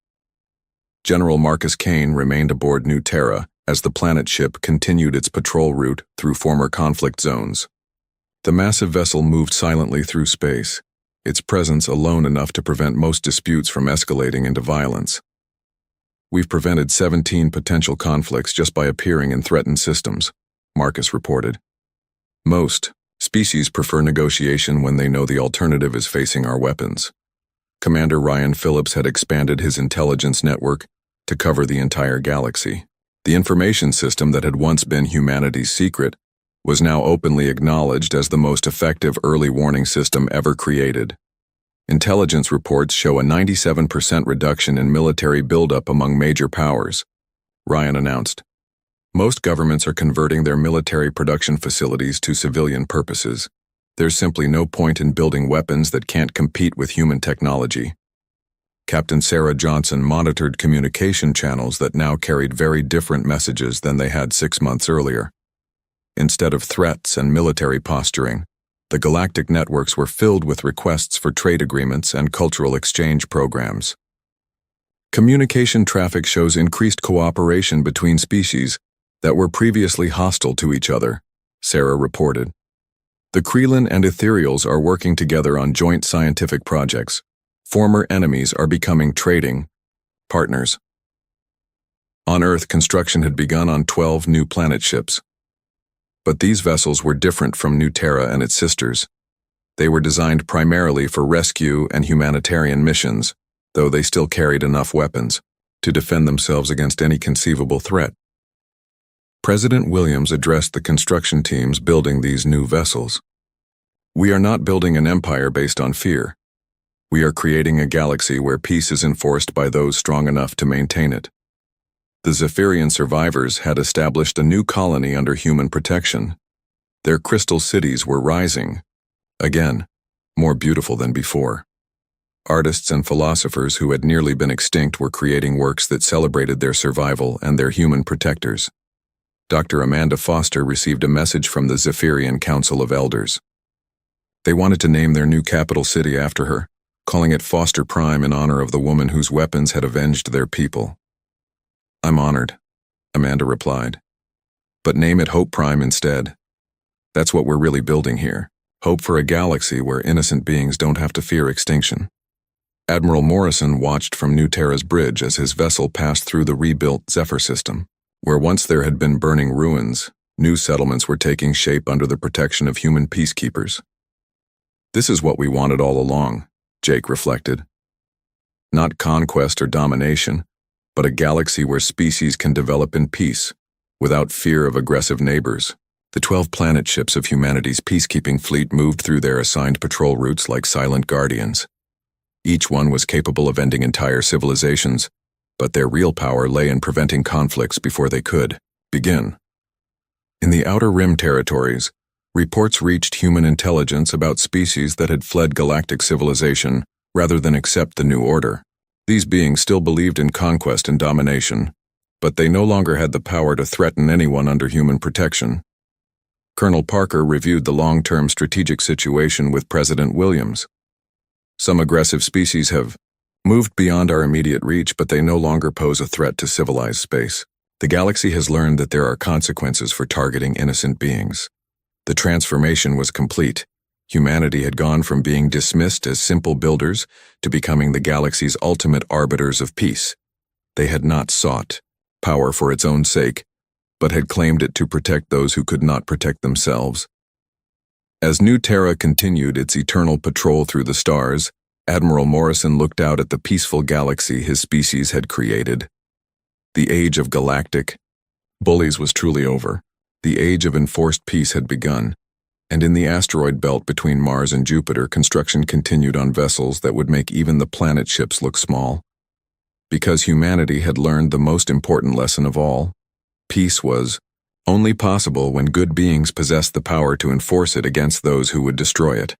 General Marcus Kane remained aboard New Terra as the planet ship continued its patrol route through former conflict zones. The massive vessel moved silently through space, its presence alone enough to prevent most disputes from escalating into violence. "We've prevented 17 potential conflicts just by appearing in threatened systems," Marcus reported. "Most species prefer negotiation when they know the alternative is facing our weapons." Commander Ryan Phillips had expanded his intelligence network to cover the entire galaxy. The information system that had once been humanity's secret was now openly acknowledged as the most effective early warning system ever created. Intelligence reports show a 97% reduction in military buildup among major powers, Ryan announced. "Most governments are converting their military production facilities to civilian purposes. There's simply no point in building weapons that can't compete with human technology." Captain Sarah Johnson monitored communication channels that now carried very different messages than they had 6 months earlier. Instead of threats and military posturing, the galactic networks were filled with requests for trade agreements and cultural exchange programs. Communication traffic shows increased cooperation between species that were previously hostile to each other, Sarah reported. "The Krelin and Ethereals are working together on joint scientific projects. Former enemies are becoming trading partners." On Earth, construction had begun on 12 new planet ships. But these vessels were different from New Terra and its sisters. They were designed primarily for rescue and humanitarian missions, though they still carried enough weapons to defend themselves against any conceivable threat. President Williams addressed the construction teams building these new vessels. "We are not building an empire based on fear. We are creating a galaxy where peace is enforced by those strong enough to maintain it." The Zephyrian survivors had established a new colony under human protection. Their crystal cities were rising, again, more beautiful than before. Artists and philosophers who had nearly been extinct were creating works that celebrated their survival and their human protectors. Dr. Amanda Foster received a message from the Zephyrian Council of Elders. They wanted to name their new capital city after her, calling it Foster Prime in honor of the woman whose weapons had avenged their people. "I'm honored," Amanda replied. "But name it Hope Prime instead. That's what we're really building here. Hope for a galaxy where innocent beings don't have to fear extinction." Admiral Morrison watched from New Terra's bridge as his vessel passed through the rebuilt Zephyr system. Where once there had been burning ruins, new settlements were taking shape under the protection of human peacekeepers. "This is what we wanted all along," Jake reflected. "Not conquest or domination, but a galaxy where species can develop in peace, without fear of aggressive neighbors. The 12 planet ships of humanity's peacekeeping fleet moved through their assigned patrol routes like silent guardians. Each one was capable of ending entire civilizations, but their real power lay in preventing conflicts before they could begin. In the Outer Rim territories, reports reached human intelligence about species that had fled galactic civilization rather than accept the new order. These beings still believed in conquest and domination, but they no longer had the power to threaten anyone under human protection. Colonel Parker reviewed the long-term strategic situation with President Williams. Some aggressive species have moved beyond our immediate reach, but they no longer pose a threat to civilized space. The galaxy has learned that there are consequences for targeting innocent beings. The transformation was complete. Humanity had gone from being dismissed as simple builders to becoming the galaxy's ultimate arbiters of peace. They had not sought power for its own sake, but had claimed it to protect those who could not protect themselves. As New Terra continued its eternal patrol through the stars, Admiral Morrison looked out at the peaceful galaxy his species had created. The age of galactic bullies was truly over. The age of enforced peace had begun, and in the asteroid belt between Mars and Jupiter, construction continued on vessels that would make even the planet ships look small. Because humanity had learned the most important lesson of all, peace was only possible when good beings possessed the power to enforce it against those who would destroy it.